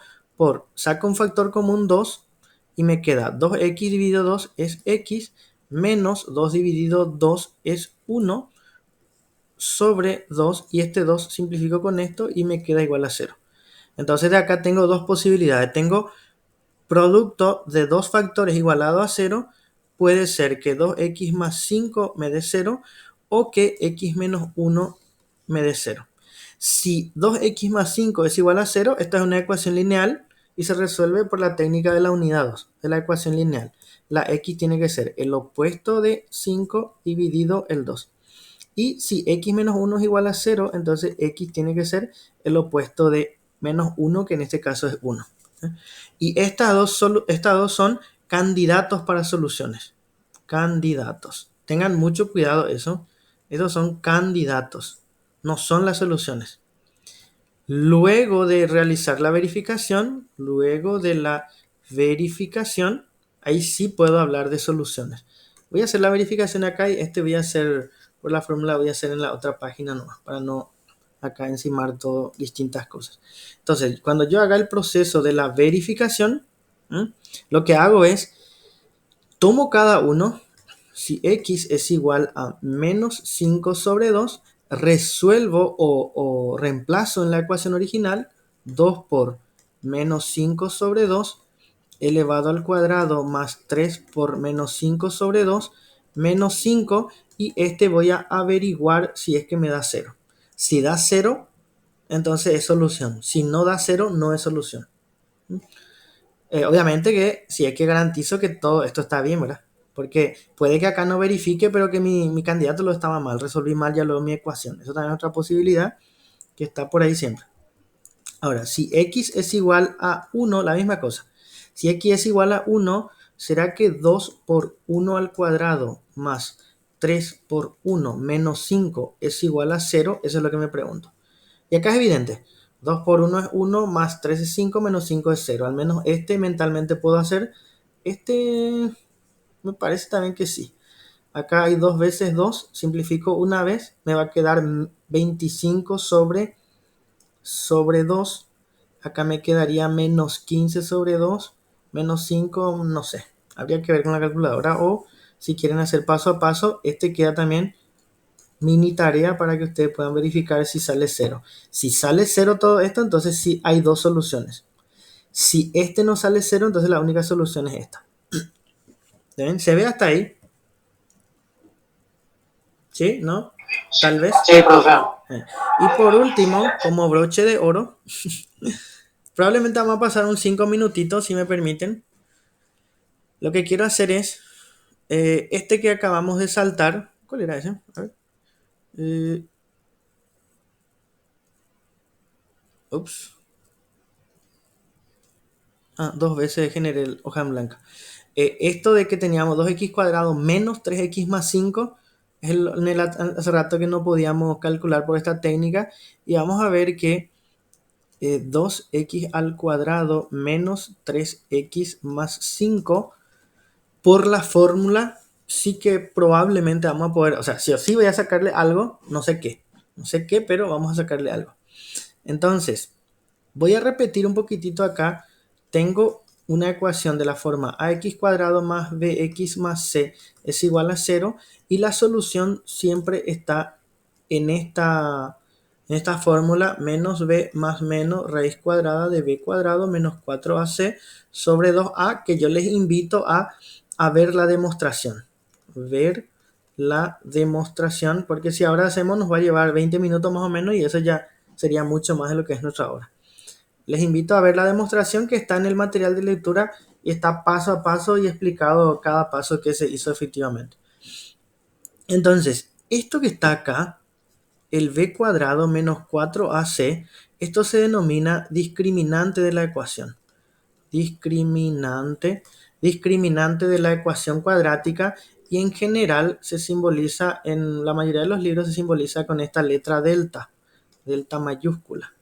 saco un factor común 2, y me queda 2x dividido 2 es x, menos 2 dividido 2 es 1, sobre 2, y este 2 simplifico con esto y me queda igual a 0. Entonces de acá tengo dos posibilidades. Tengo producto de dos factores igualado a 0. Puede ser que 2x más 5 me dé 0 o que x menos 1 me dé 0. Si 2x más 5 es igual a 0, esta es una ecuación lineal y se resuelve por la técnica de la unidad 2, de la ecuación lineal. La x tiene que ser el opuesto de 5 dividido el 2. Y si x menos 1 es igual a 0, entonces x tiene que ser el opuesto de menos 1, que en este caso es 1. Y estas dos son candidatos para soluciones. Candidatos. Tengan mucho cuidado eso. Esos son candidatos, no son las soluciones. Luego de realizar la verificación, ahí sí puedo hablar de soluciones. Voy a hacer la verificación acá y voy a hacer, por la fórmula voy a hacer en la otra página nomás, para no acá encimar todo distintas cosas. Entonces, cuando yo haga el proceso de la verificación, lo que hago es, tomo cada uno, si x es igual a menos 5 sobre 2, resuelvo o reemplazo en la ecuación original 2 por menos 5 sobre 2 elevado al cuadrado más 3 por menos 5 sobre 2 menos 5, y voy a averiguar si es que me da 0. Si da 0, entonces es solución. Si no da 0, no es solución. Obviamente que si es que garantizo que todo esto está bien, ¿verdad? Porque puede que acá no verifique, pero que mi candidato lo estaba mal. Resolví mal ya luego mi ecuación. Eso también es otra posibilidad que está por ahí siempre. Ahora, si x es igual a 1, la misma cosa. Si x es igual a 1, ¿será que 2 por 1 al cuadrado más 3 por 1 menos 5 es igual a 0? Eso es lo que me pregunto. Y acá es evidente. 2 por 1 es 1, más 3 es 5, menos 5 es 0. Al menos mentalmente puedo hacer. Me parece también que sí. Acá hay 2 veces 2. Simplifico una vez. Me va a quedar 25 sobre 2. Acá me quedaría menos 15 sobre 2. Menos 5, no sé. Habría que ver con la calculadora. O si quieren hacer paso a paso, queda también mini tarea para que ustedes puedan verificar si sale 0. Si sale 0 todo esto, entonces sí hay dos soluciones. Si no sale 0, entonces la única solución es esta. ¿Ven? ¿Se ve hasta ahí? ¿Sí? ¿No? Tal vez. Sí, profe. Y por último, como broche de oro, probablemente vamos a pasar un 5 minutitos, si me permiten. Lo que quiero hacer es, que acabamos de saltar, ¿cuál era ese? A ver. Ups. 2 veces generé el hoja en blanca. Esto de que teníamos 2x cuadrado menos 3x más 5, hace rato que no podíamos calcular por esta técnica, y vamos a ver que 2x al cuadrado menos 3x más 5, por la fórmula, sí que probablemente vamos a poder, o sea, sí o sí voy a sacarle algo, no sé qué, pero vamos a sacarle algo. Entonces, voy a repetir un poquitito acá. Tengo una ecuación de la forma ax cuadrado más bx más c es igual a 0, y la solución siempre está en esta fórmula: menos b más menos raíz cuadrada de b cuadrado menos 4ac sobre 2a, que yo les invito a ver la demostración. Porque si ahora hacemos nos va a llevar 20 minutos más o menos, y eso ya sería mucho más de lo que es nuestra hora. Les invito a ver la demostración que está en el material de lectura y está paso a paso y explicado cada paso que se hizo efectivamente. Entonces, esto que está acá, el b cuadrado menos 4ac, esto se denomina discriminante de la ecuación. Discriminante de la ecuación cuadrática, y en general se simboliza, en la mayoría de los libros se simboliza con esta letra delta mayúscula.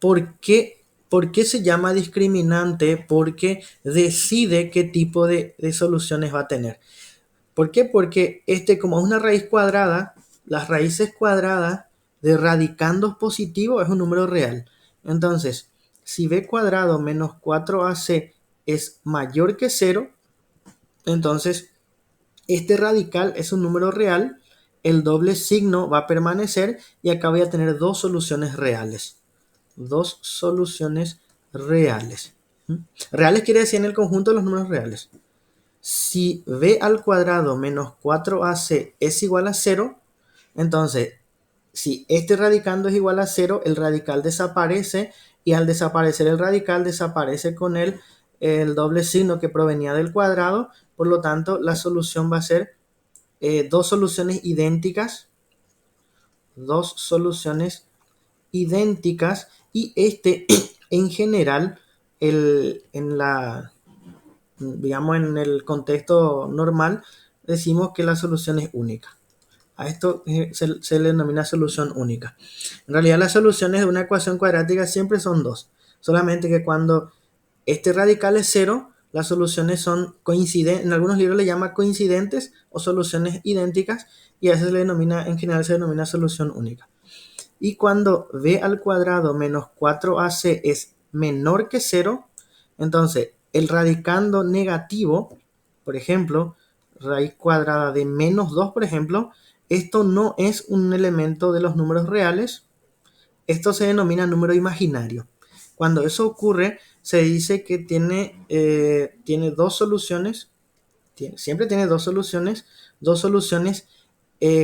¿Por qué se llama discriminante? Porque decide qué tipo de soluciones va a tener. ¿Por qué? Porque como es una raíz cuadrada, las raíces cuadradas de radicandos positivos es un número real. Entonces, si b cuadrado menos 4ac es mayor que 0, entonces este radical es un número real, el doble signo va a permanecer y acá voy a tener dos soluciones reales. Dos soluciones reales. Reales quiere decir en el conjunto de los números reales. Si b al cuadrado menos 4ac es igual a 0, entonces si este radicando es igual a 0, el radical desaparece y al desaparecer el radical desaparece con él el doble signo que provenía del cuadrado. Por lo tanto, la solución va a ser dos soluciones idénticas. Dos soluciones idénticas y en general digamos en el contexto normal decimos que la solución es única. A esto se le denomina solución única. En realidad las soluciones de una ecuación cuadrática siempre son dos, solamente que cuando este radical es 0, las soluciones son coincidentes, en algunos libros le llama coincidentes o soluciones idénticas, y a eso en general se denomina solución única. Y cuando b al cuadrado menos 4ac es menor que 0, entonces el radicando negativo, por ejemplo, raíz cuadrada de menos 2, por ejemplo, esto no es un elemento de los números reales, esto se denomina número imaginario. Cuando eso ocurre, se dice que tiene dos soluciones, siempre tiene dos soluciones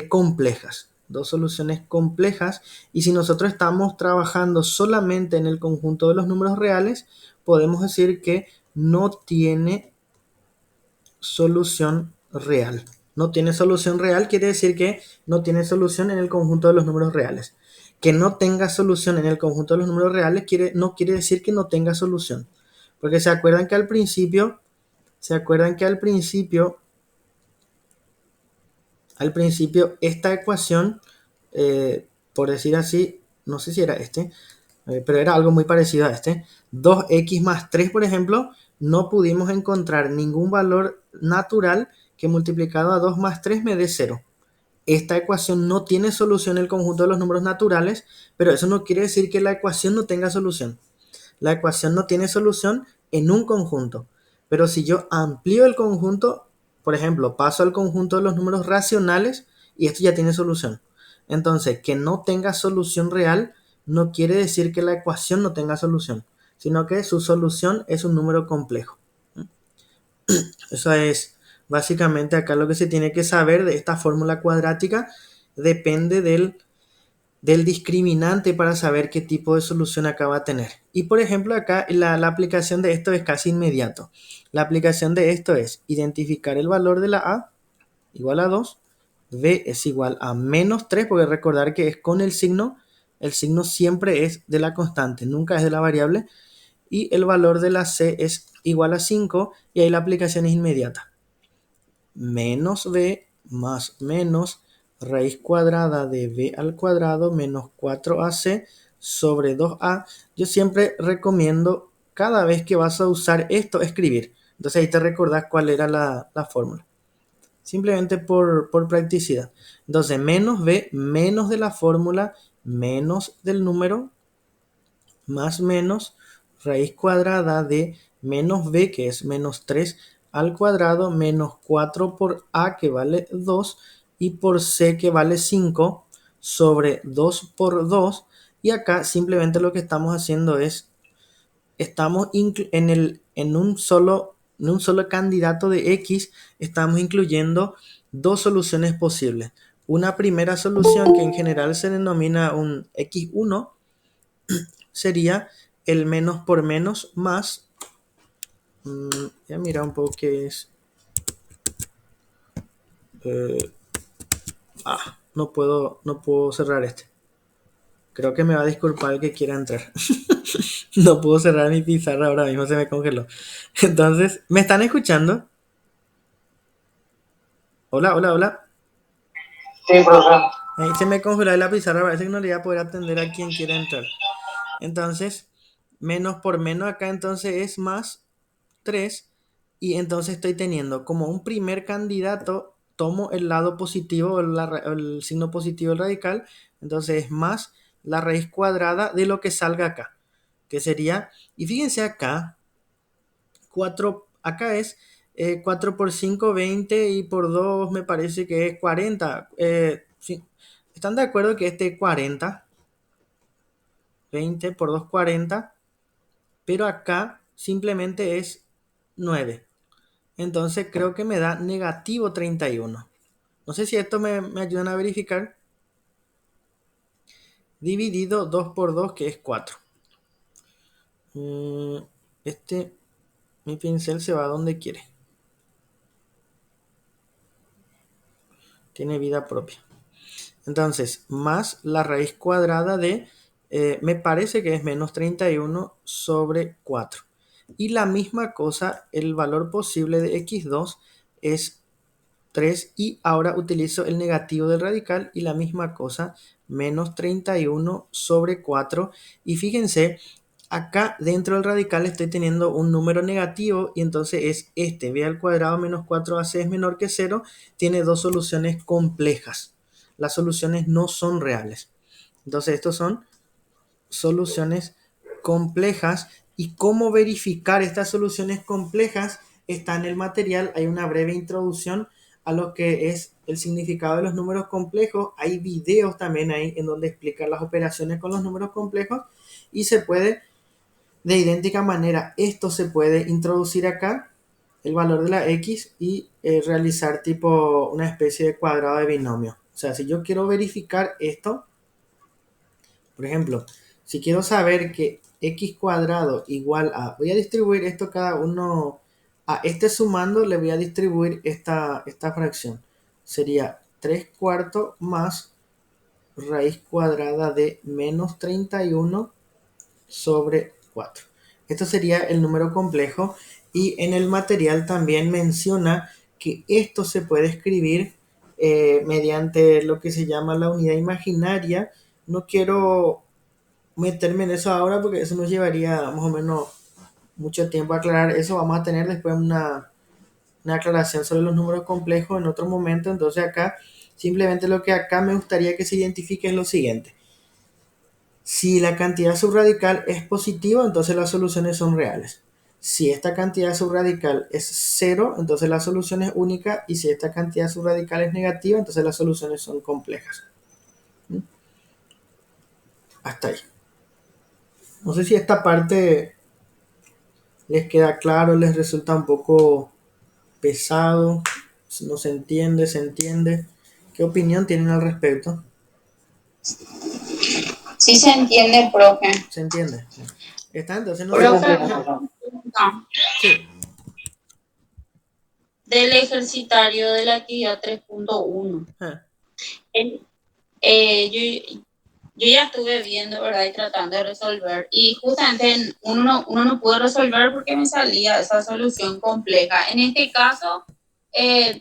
complejas. Dos soluciones complejas, y si nosotros estamos trabajando solamente en el conjunto de los números reales, podemos decir que no tiene solución real. No tiene solución real quiere decir que no tiene solución en el conjunto de los números reales. Que no tenga solución en el conjunto de los números reales no quiere decir que no tenga solución. Porque se acuerdan que al principio esta ecuación, por decir así, no sé si era pero era algo muy parecido a 2x más 3, por ejemplo, no pudimos encontrar ningún valor natural que multiplicado a 2 más 3 me dé 0. Esta ecuación no tiene solución en el conjunto de los números naturales, pero eso no quiere decir que la ecuación no tenga solución. La ecuación no tiene solución en un conjunto, pero si yo amplío el conjunto, por ejemplo, paso al conjunto de los números racionales y esto ya tiene solución. Entonces, que no tenga solución real no quiere decir que la ecuación no tenga solución, sino que su solución es un número complejo. Eso es básicamente acá lo que se tiene que saber de esta fórmula cuadrática. Depende del discriminante para saber qué tipo de solución acá va a tener. Y por ejemplo acá la aplicación de esto es casi inmediato. La aplicación de esto es identificar el valor de la A igual a 2, B es igual a menos 3, porque recordar que es con el signo siempre es de la constante, nunca es de la variable, y el valor de la C es igual a 5, y ahí la aplicación es inmediata. Menos B más menos raíz cuadrada de b al cuadrado menos 4ac sobre 2a. Yo siempre recomiendo, cada vez que vas a usar esto, escribir. Entonces ahí te recordás cuál era la fórmula. Simplemente por practicidad. Entonces menos b, menos de la fórmula, menos del número, más menos raíz cuadrada de menos b, que es menos 3, al cuadrado, menos 4 por a, que vale 2, y por c, que vale 5, sobre 2 por 2. Y acá simplemente lo que estamos haciendo es, estamos en un solo candidato de x, estamos incluyendo dos soluciones posibles. Una primera solución, que en general se denomina un x1, sería el menos por menos más, voy a mirar un poco qué es, no puedo cerrar creo que me va a disculpar el que quiera entrar. No puedo cerrar mi pizarra ahora mismo, se me congeló. Entonces, ¿me están escuchando? Hola, hola, hola. Sí, profesor. Se me congeló la pizarra, parece que no le voy a poder atender a quien quiera entrar. Entonces, menos por menos acá entonces es más 3, y entonces estoy teniendo como un primer candidato, tomo el lado positivo, el signo positivo del radical, entonces es más la raíz cuadrada de lo que salga acá. que sería, y fíjense acá, 4, acá es 4 por 5, 20 y por 2 me parece que es 40. Sí. ¿Están de acuerdo que este es 40? 20 por 2, 40, pero acá simplemente es 9. Entonces creo que me da negativo 31. No sé si esto me ayudan a verificar. Dividido 2 por 2, que es 4. Este, mi pincel se va donde quiere. Tiene vida propia. Entonces, más la raíz cuadrada de, me parece que es menos 31 sobre 4. Y la misma cosa, el valor posible de x2 es 3 y ahora utilizo el negativo del radical y la misma cosa, menos 31 sobre 4. Y fíjense, acá dentro del radical estoy teniendo un número negativo y entonces es este, b al cuadrado menos 4ac es menor que 0, tiene dos soluciones complejas. Las soluciones no son reales. Entonces estos son soluciones complejas. ¿Y cómo verificar estas soluciones complejas? Está en el material, hay una breve introducción a lo que es el significado de los números complejos. Hay videos también ahí en donde explican las operaciones con los números complejos y se puede, de idéntica manera, esto se puede introducir acá, el valor de la x y realizar tipo una especie de cuadrado de binomio. O sea, si yo quiero verificar esto, por ejemplo, si quiero saber que x cuadrado igual a, voy a distribuir esto cada uno, a este sumando le voy a distribuir esta fracción. Sería 3 cuartos más raíz cuadrada de menos 31 sobre 4. Esto sería el número complejo y en el material también menciona que esto se puede escribir mediante lo que se llama la unidad imaginaria. No quiero meterme en eso ahora porque eso nos llevaría más o menos mucho tiempo a aclarar eso. Vamos a tener después una aclaración sobre los números complejos en otro momento. Entonces acá simplemente lo que acá me gustaría que se identifique es lo siguiente. Si la cantidad subradical es positiva, entonces las soluciones son reales. Si esta cantidad subradical es 0, entonces la solución es única. Y si esta cantidad subradical es negativa, entonces las soluciones son complejas. Hasta ahí. No sé si esta parte les queda claro, les resulta un poco pesado, no se entiende, se entiende. ¿Qué opinión tienen al respecto? Sí se entiende, profe. ¿Se entiende? ¿Está? Entonces no Profe, sé. pregunta. Sí. Del ejercitario de la actividad 3.1. Ah, Yo ya estuve viendo, ¿verdad? Y tratando de resolver. Y justamente uno no pudo resolver porque me salía esa solución compleja. En este caso,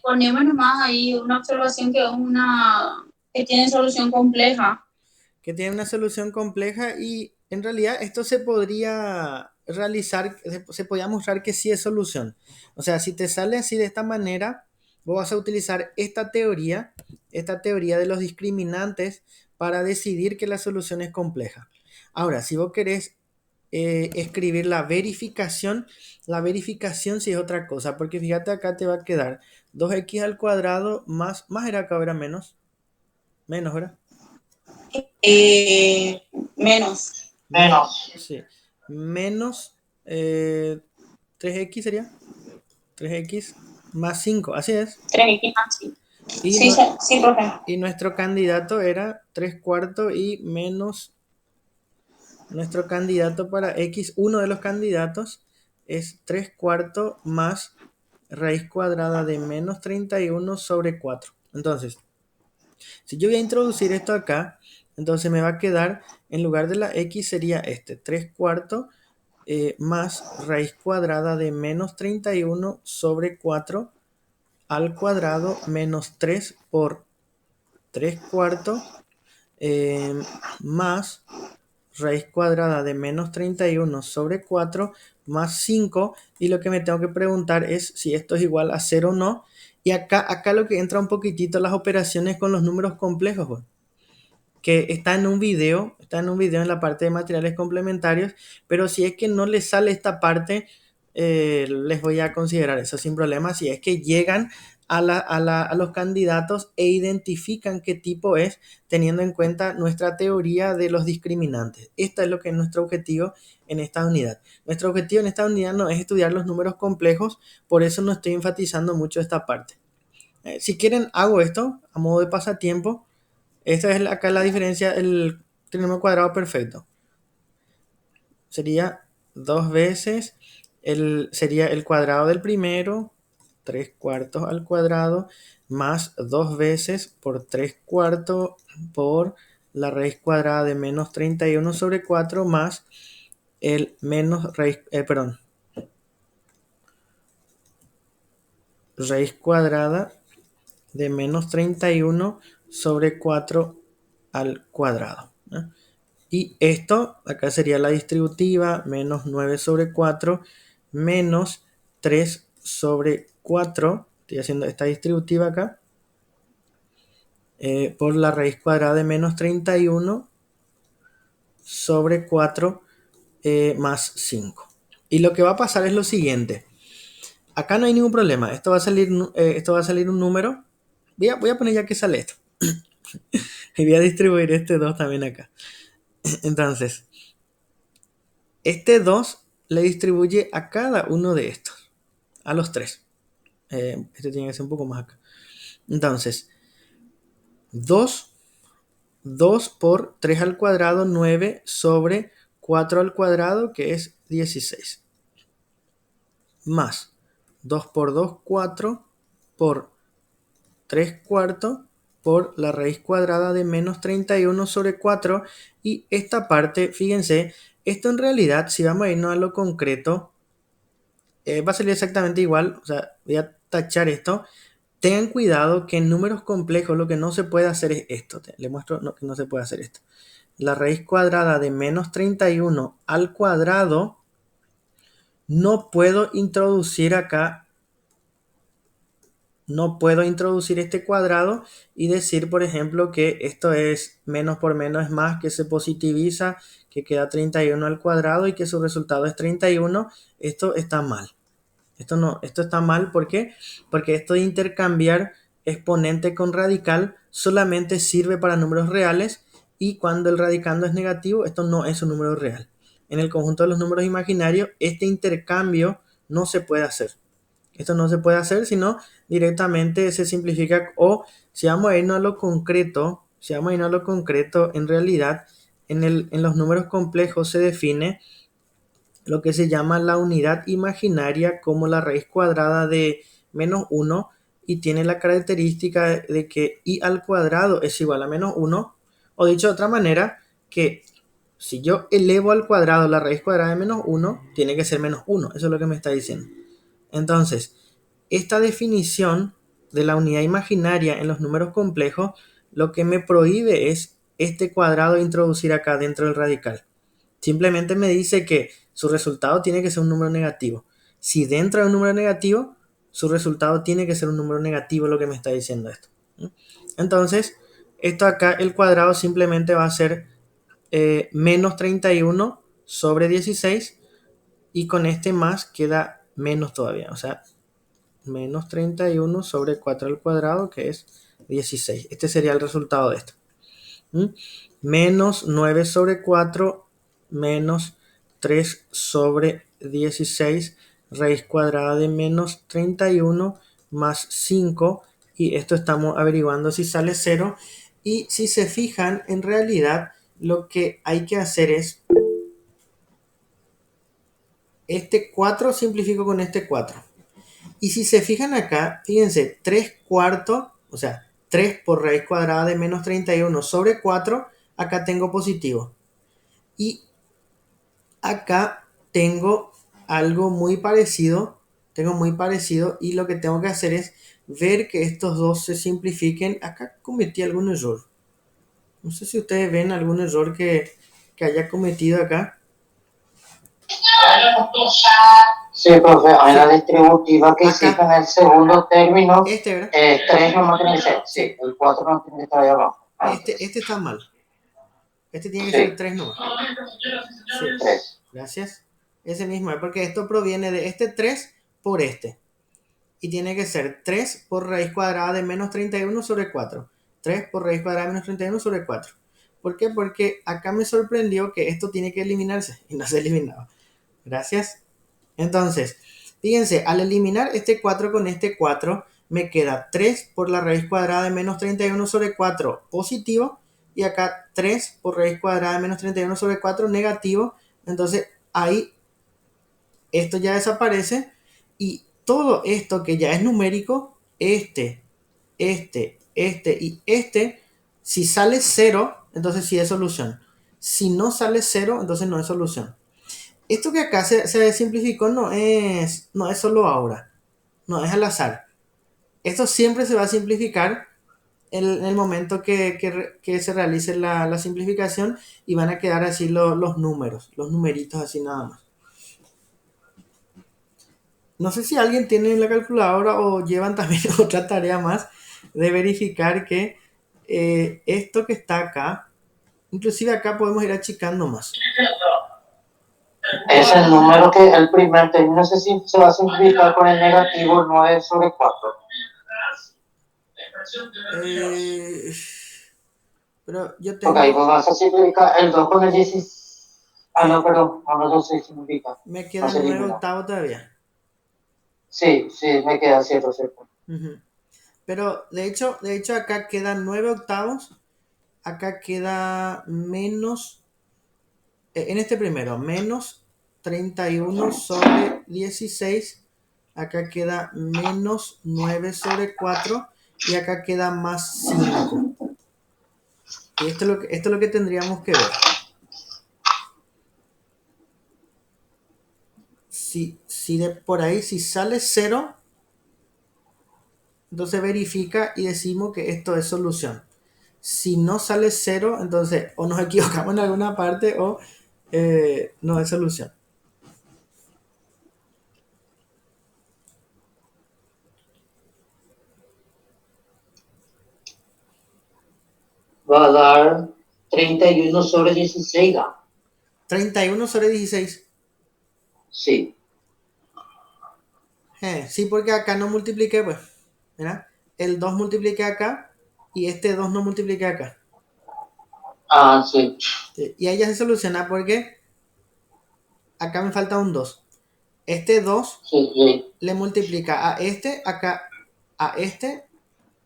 ponemos nomás ahí una observación que tiene solución compleja. que tiene una solución compleja y en realidad esto se podría realizar, se podría mostrar que sí es solución. O sea, si te sale así de esta manera, vos vas a utilizar esta teoría de los discriminantes para decidir que la solución es compleja. Ahora, si vos querés escribir la verificación sí es otra cosa, porque fíjate acá te va a quedar 2x al cuadrado más era acá, era menos, ¿verdad? Menos. Sí. Menos 3x sería. 3x más 5, así es. 3x más 5. Y, Sí, sí, profe. y nuestro candidato era 3 cuartos y menos nuestro candidato para x, uno de los candidatos es 3 cuartos más raíz cuadrada de menos 31 sobre 4. Entonces, si yo voy a introducir esto acá, entonces me va a quedar, en lugar de la x sería 3 cuartos más raíz cuadrada de menos 31 sobre 4 al cuadrado menos 3 por 3 cuartos más raíz cuadrada de menos 31 sobre 4 más 5. Y lo que me tengo que preguntar es si esto es igual a 0 o no. Y acá lo que entra un poquitito las operaciones con los números complejos. Pues. que está en un video en la parte de materiales complementarios, pero si es que no les sale esta parte, les voy a considerar eso sin problema. Si es que llegan a los candidatos e identifican qué tipo es, teniendo en cuenta nuestra teoría de los discriminantes. Esta es lo que es nuestro objetivo en esta unidad. Nuestro objetivo en esta unidad no es estudiar los números complejos, por eso no estoy enfatizando mucho esta parte. Si quieren, hago esto a modo de pasatiempo. Esta es acá la diferencia, el trinomio cuadrado perfecto. Sería 2 veces, sería el cuadrado del primero, 3 cuartos al cuadrado, más 2 veces por 3 cuartos por la raíz cuadrada de menos 31 sobre 4 más el menos raíz, raíz cuadrada de menos 31 sobre 4 al cuadrado, ¿no? Y esto, acá sería la distributiva, menos 9 sobre 4, menos 3 sobre 4, estoy haciendo esta distributiva acá, por la raíz cuadrada de menos 31 sobre 4 más 5. Y lo que va a pasar es lo siguiente. Acá no hay ningún problema. Esto va a salir un número. Voy a poner ya que sale esto. Y voy a distribuir este 2 también acá. Entonces, este 2 le distribuye a cada uno de estos. A los 3. Este tiene que ser un poco más acá. Entonces, 2 por 3 al cuadrado, 9 sobre 4 al cuadrado, que es 16. Más 2 por 2, 4 por 3 cuartos por la raíz cuadrada de menos 31 sobre 4. Y esta parte, fíjense, esto en realidad, si vamos a irnos a lo concreto, va a salir exactamente igual. O sea, voy a tachar esto. Tengan cuidado que en números complejos lo que no se puede hacer es esto. Les muestro que no se puede hacer esto. La raíz cuadrada de menos 31 al cuadrado, no puedo introducir acá, no puedo introducir este cuadrado y decir, por ejemplo, que esto es menos por menos es más, que se positiviza, que queda 31 al cuadrado y que su resultado es 31. Esto está mal. Esto está mal. ¿Por qué? Porque esto de intercambiar exponente con radical solamente sirve para números reales, y cuando el radicando es negativo, esto no es un número real. En el conjunto de los números imaginarios, este intercambio no se puede hacer. Esto no se puede hacer, sino directamente se simplifica. O si vamos a irnos a lo concreto, en realidad en los números complejos se define lo que se llama la unidad imaginaria como la raíz cuadrada de menos 1, y tiene la característica de que i al cuadrado es igual a menos 1, o dicho de otra manera, que si yo elevo al cuadrado la raíz cuadrada de menos 1, tiene que ser menos 1. Eso es lo que me está diciendo. Entonces, esta definición de la unidad imaginaria en los números complejos, lo que me prohíbe es este cuadrado introducir acá dentro del radical. Simplemente me dice que su resultado tiene que ser un número negativo. Si dentro de un número negativo, su resultado tiene que ser un número negativo, lo que me está diciendo esto. Entonces, esto acá, el cuadrado simplemente va a ser menos 31 sobre 16, y con este más queda menos todavía. O sea, menos 31 sobre 4 al cuadrado, que es 16. Este sería el resultado de esto. Menos 9 sobre 4 menos 3 sobre 16, raíz cuadrada de menos 31 más 5, y esto estamos averiguando si sale 0. Y si se fijan, en realidad lo que hay que hacer es este 4 simplifico con este 4. Y si se fijan acá, fíjense, 3 cuartos, o sea, 3 por raíz cuadrada de menos 31 sobre 4, acá tengo positivo. Y acá tengo algo muy parecido, y lo que tengo que hacer es ver que estos dos se simplifiquen. Acá cometí algún error. No sé si ustedes ven algún error que haya cometido acá. Sí, profe, hay la distributiva que hiciste en el segundo término. ¿verdad? 3 no tiene que ser. Sí, el 4 no tiene que estar ahí abajo. Este está mal. Este tiene que Sí. ser 3 nomás. Sí, 3. gracias. Ese mismo es porque esto proviene de este 3 por este. Y tiene que ser 3 por raíz cuadrada de menos 31 sobre 4. 3 por raíz cuadrada de menos 31 sobre 4. ¿Por qué? Porque acá me sorprendió que esto tiene que eliminarse y no se eliminaba. Gracias. Entonces, fíjense, al eliminar este 4 con este 4, me queda 3 por la raíz cuadrada de menos 31 sobre 4 positivo. Y acá 3 por raíz cuadrada de menos 31 sobre 4 negativo. Entonces, ahí esto ya desaparece. Y todo esto que ya es numérico, este y si sale 0, entonces sí es solución. Si no sale 0, entonces no es solución. Esto que acá se simplificó no es solo ahora, no es al azar. Esto siempre se va a simplificar en el momento que se realice la simplificación y van a quedar así los números, los numeritos así nada más. No sé si alguien tiene la calculadora o llevan también otra tarea más de verificar que esto que está acá, inclusive acá podemos ir achicando más. Es el número que el primer término se va a simplificar con el negativo 9 sobre 4. Pero yo Porque ahí tengo, vos vas a simplificar el 2 con el 16. Ah, no, perdón, no se simplifica. me No queda se 9 elimina. octavos todavía. Sí, me queda cierto. Ujú. Pero de hecho acá quedan 9 octavos, acá queda menos, en este primero, menos 31 sobre 16, acá queda menos 9 sobre 4 y acá queda más 5. Y esto es lo que tendríamos que ver. Si de por ahí, si sale 0, entonces verifica y decimos que esto es solución. Si no sale 0, entonces o nos equivocamos en alguna parte o no es solución. Va a dar 31 sobre 16. 31 sobre 16. Sí. Sí, porque acá no multipliqué, pues. ¿Verdad? El 2 multipliqué acá y este 2 no multipliqué acá. Ah, sí. Sí, y ahí ya se soluciona porque acá me falta un 2. Este 2 Sí. le multiplica a este, acá a este,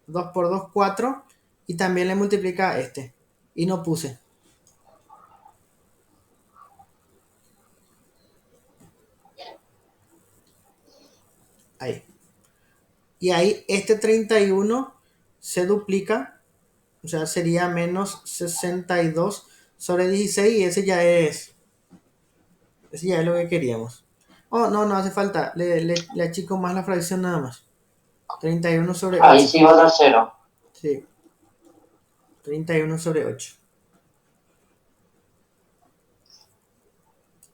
2 por 2, 4, y también le multiplica a este. Y no puse. Ahí. Y ahí este 31 se duplica, o sea, sería menos 62 sobre 16 y ese ya es lo que queríamos. Oh, no hace falta, le achico más la fracción nada más. 31 sobre Ahí 8. sí va a dar 0. Sí, 31 sobre 8.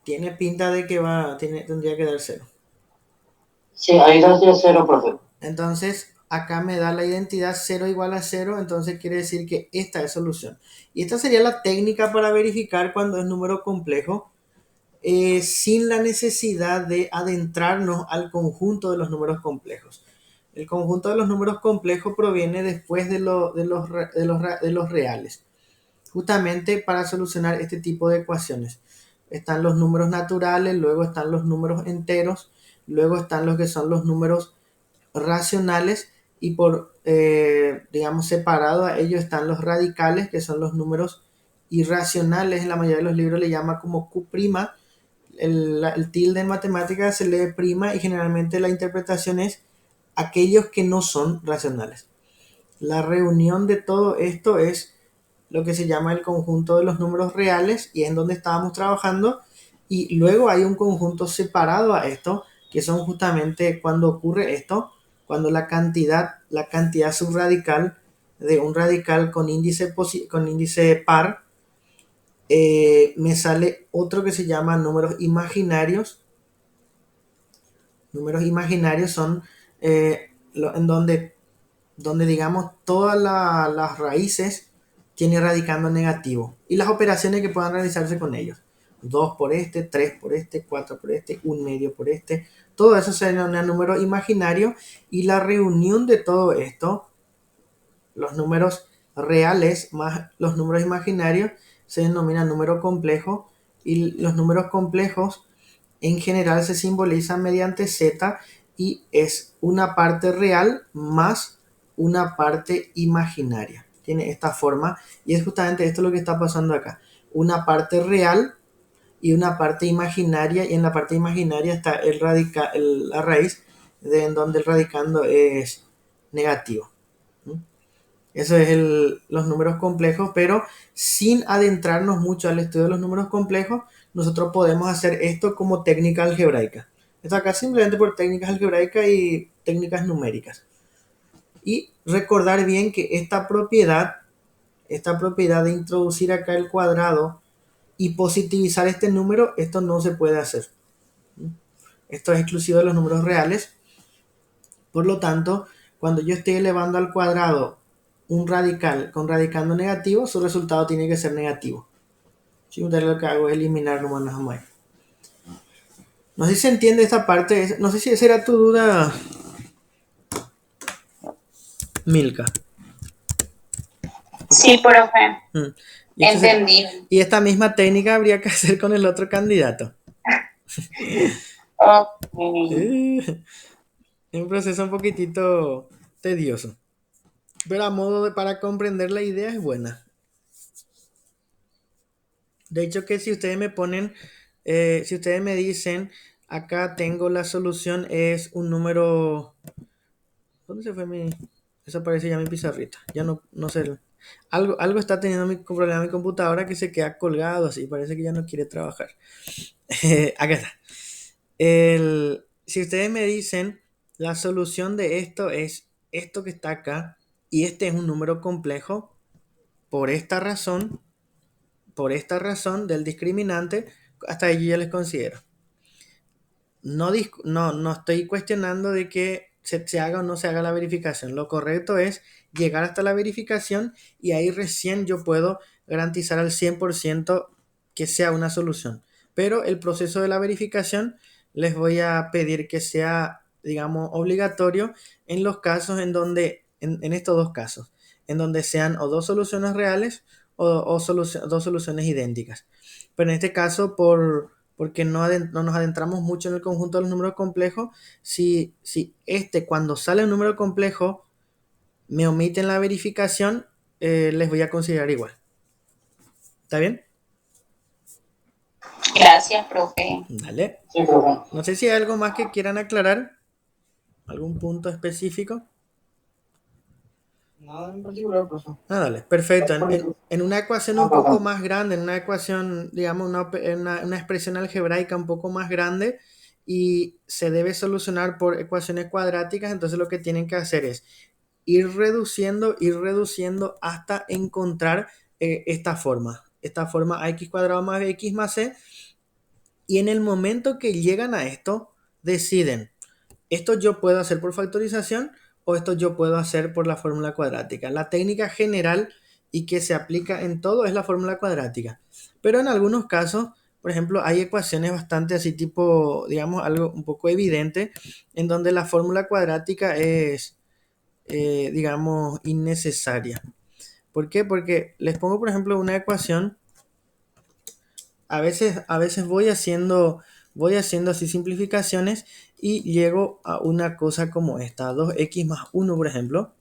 Tiene pinta de que tendría que dar 0. Sí, ahí da 0, profe. Entonces, acá me da la identidad 0 igual a 0, entonces quiere decir que esta es solución. Y esta sería la técnica para verificar cuando es número complejo, sin la necesidad de adentrarnos al conjunto de los números complejos. El conjunto de los números complejos proviene después de los reales, justamente para solucionar este tipo de ecuaciones. Están los números naturales, luego están los números enteros, luego están los que son los números racionales y digamos, separado a ellos están los radicales, que son los números irracionales. En la mayoría de los libros le llama como Q'. El tilde en matemáticas se lee prima y generalmente la interpretación es aquellos que no son racionales. La reunión de todo esto es lo que se llama el conjunto de los números reales y es en donde estábamos trabajando, y luego hay un conjunto separado a esto que son justamente cuando ocurre esto, cuando la cantidad subradical de un radical con índice par, me sale otro que se llama números imaginarios. Números imaginarios son en donde digamos todas las raíces tiene radicando negativo y las operaciones que puedan realizarse con ellos. 2 por este, 3 por este, 4 por este, 1 medio por este. Todo eso se denomina número imaginario y la reunión de todo esto, los números reales más los números imaginarios, se denomina número complejo y los números complejos en general se simbolizan mediante z y es una parte real más una parte imaginaria. Tiene esta forma y es justamente esto lo que está pasando acá. Una parte real y una parte imaginaria y en la parte imaginaria está la raíz de en donde el radicando es negativo. Eso es los números complejos, pero sin adentrarnos mucho al estudio de los números complejos, nosotros podemos hacer esto como técnica algebraica. Esto acá simplemente por técnicas algebraicas y técnicas numéricas. Y recordar bien que esta propiedad de introducir acá el cuadrado y positivizar este número, esto no se puede hacer. Esto es exclusivo de los números reales. Por lo tanto, cuando yo esté elevando al cuadrado un radical con radicando negativo, su resultado tiene que ser negativo. ¿Sí? Entonces lo que hago es eliminar nomás nada más. No sé si se entiende esta parte. No sé si esa era tu duda, Milka. Sí, profe. Entendí. Y esta misma técnica habría que hacer con el otro candidato. Okay. Es un proceso un poquitito tedioso. Pero a modo para comprender la idea es buena. De hecho que si ustedes me ponen, si ustedes me dicen, acá tengo la solución, es un número... ¿Dónde se fue mi...? Desaparece ya mi pizarrita. Ya no sé. Algo está teniendo mi problema mi computadora que se queda colgado así. Parece que ya no quiere trabajar. Acá está. Si ustedes me dicen, la solución de esto es esto que está acá. Y este es un número complejo. Por esta razón del discriminante, hasta allí yo les considero. No estoy cuestionando de que se haga o no se haga la verificación. Lo correcto es llegar hasta la verificación y ahí recién yo puedo garantizar al 100% que sea una solución. Pero el proceso de la verificación les voy a pedir que sea, digamos, obligatorio en los casos en donde, en estos dos casos, en donde sean o dos soluciones reales o dos soluciones idénticas. Pero en este caso, porque no nos adentramos mucho en el conjunto de los números complejos, si cuando sale un número complejo me omiten la verificación, les voy a considerar igual. ¿Está bien? Gracias, profe. Dale. Sí, profe. No sé si hay algo más que quieran aclarar. ¿Algún punto específico? Nada en particular, profe. Dale, perfecto. En una ecuación un poco más grande, en una ecuación, digamos, una expresión algebraica un poco más grande y se debe solucionar por ecuaciones cuadráticas, entonces lo que tienen que hacer es ir reduciendo hasta encontrar esta forma ax cuadrado más bx más c, y en el momento que llegan a esto, deciden, esto yo puedo hacer por factorización o esto yo puedo hacer por la fórmula cuadrática. La técnica general y que se aplica en todo es la fórmula cuadrática. Pero en algunos casos, por ejemplo, hay ecuaciones bastante así tipo, digamos, algo un poco evidente, en donde la fórmula cuadrática es, digamos, innecesaria. ¿Por qué? Porque les pongo, por ejemplo, una ecuación. A veces voy haciendo así simplificaciones y llego a una cosa como esta, 2x más 1, por ejemplo.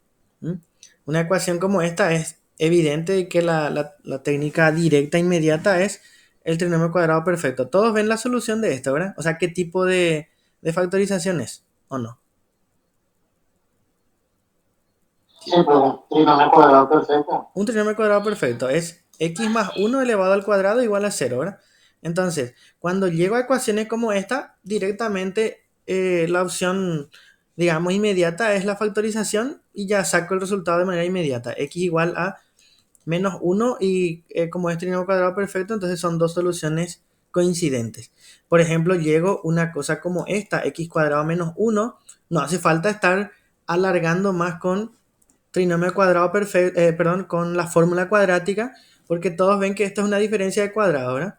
Una ecuación como esta es evidente que la técnica directa inmediata es el trinomio cuadrado perfecto. Todos ven la solución de esto, ¿verdad? O sea, ¿qué tipo de factorización es? ¿O no? Sí, profe. Trinomio cuadrado perfecto. Un trinomio cuadrado perfecto es x más 1 elevado al cuadrado igual a 0, ¿verdad? Entonces, cuando llego a ecuaciones como esta, directamente la opción, digamos, inmediata es la factorización y ya saco el resultado de manera inmediata. X igual a menos 1 y como es trinomio cuadrado perfecto, entonces son dos soluciones coincidentes. Por ejemplo, llego a una cosa como esta, x cuadrado menos 1, no hace falta estar alargando más con trinomio cuadrado perfecto, perdón, con la fórmula cuadrática, porque todos ven que esto es una diferencia de cuadrado, ¿verdad?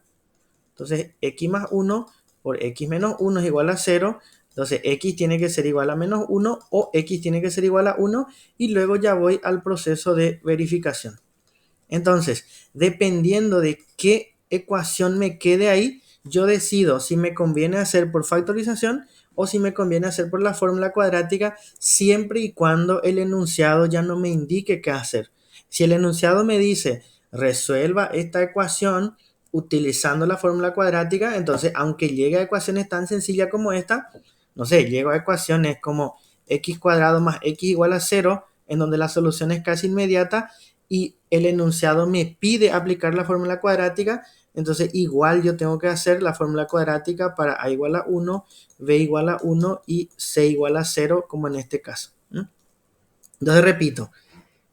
Entonces, x más 1 por x menos 1 es igual a 0. Entonces, x tiene que ser igual a menos 1 o x tiene que ser igual a 1 y luego ya voy al proceso de verificación. Entonces, dependiendo de qué ecuación me quede ahí, yo decido si me conviene hacer por factorización o si me conviene hacer por la fórmula cuadrática, siempre y cuando el enunciado ya no me indique qué hacer. Si el enunciado me dice, resuelva esta ecuación utilizando la fórmula cuadrática, entonces, aunque llegue a ecuaciones tan sencillas como esta, no sé, llego a ecuaciones como x cuadrado más x igual a 0, en donde la solución es casi inmediata, y el enunciado me pide aplicar la fórmula cuadrática, entonces igual yo tengo que hacer la fórmula cuadrática para a igual a 1, b igual a 1 y c igual a 0, como en este caso. Entonces repito,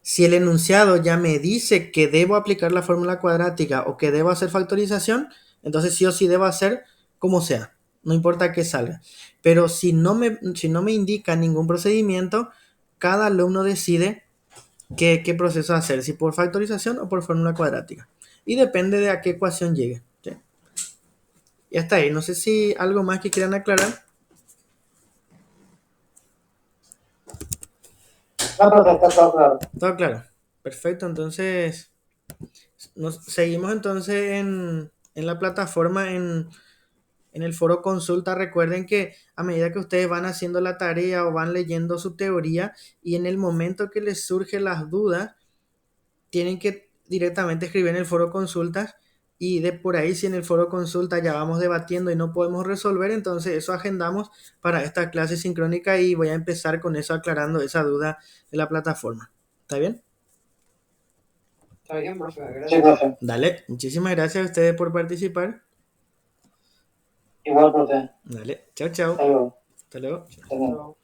si el enunciado ya me dice que debo aplicar la fórmula cuadrática o que debo hacer factorización, entonces sí o sí debo hacer como sea, no importa qué salga. Pero si no me indica ningún procedimiento, cada alumno decide qué proceso hacer, si por factorización o por fórmula cuadrática. Y depende de a qué ecuación llegue. ¿Sí? Y hasta ahí. No sé si algo más que quieran aclarar. No, profe, está todo claro. Todo claro. Perfecto. Entonces, nos seguimos entonces en la plataforma, en el foro consulta. Recuerden que a medida que ustedes van haciendo la tarea o van leyendo su teoría y en el momento que les surgen las dudas, tienen que directamente escribir en el foro consultas y de por ahí si en el foro consulta ya vamos debatiendo y no podemos resolver, entonces eso agendamos para esta clase sincrónica y voy a empezar con eso aclarando esa duda de la plataforma. ¿Está bien? Está bien, profe. Sí, Gracias. profe. Dale, muchísimas gracias a ustedes por participar. Igual, profe. Dale, chao, chao. Hasta luego. Hasta luego. Hasta luego.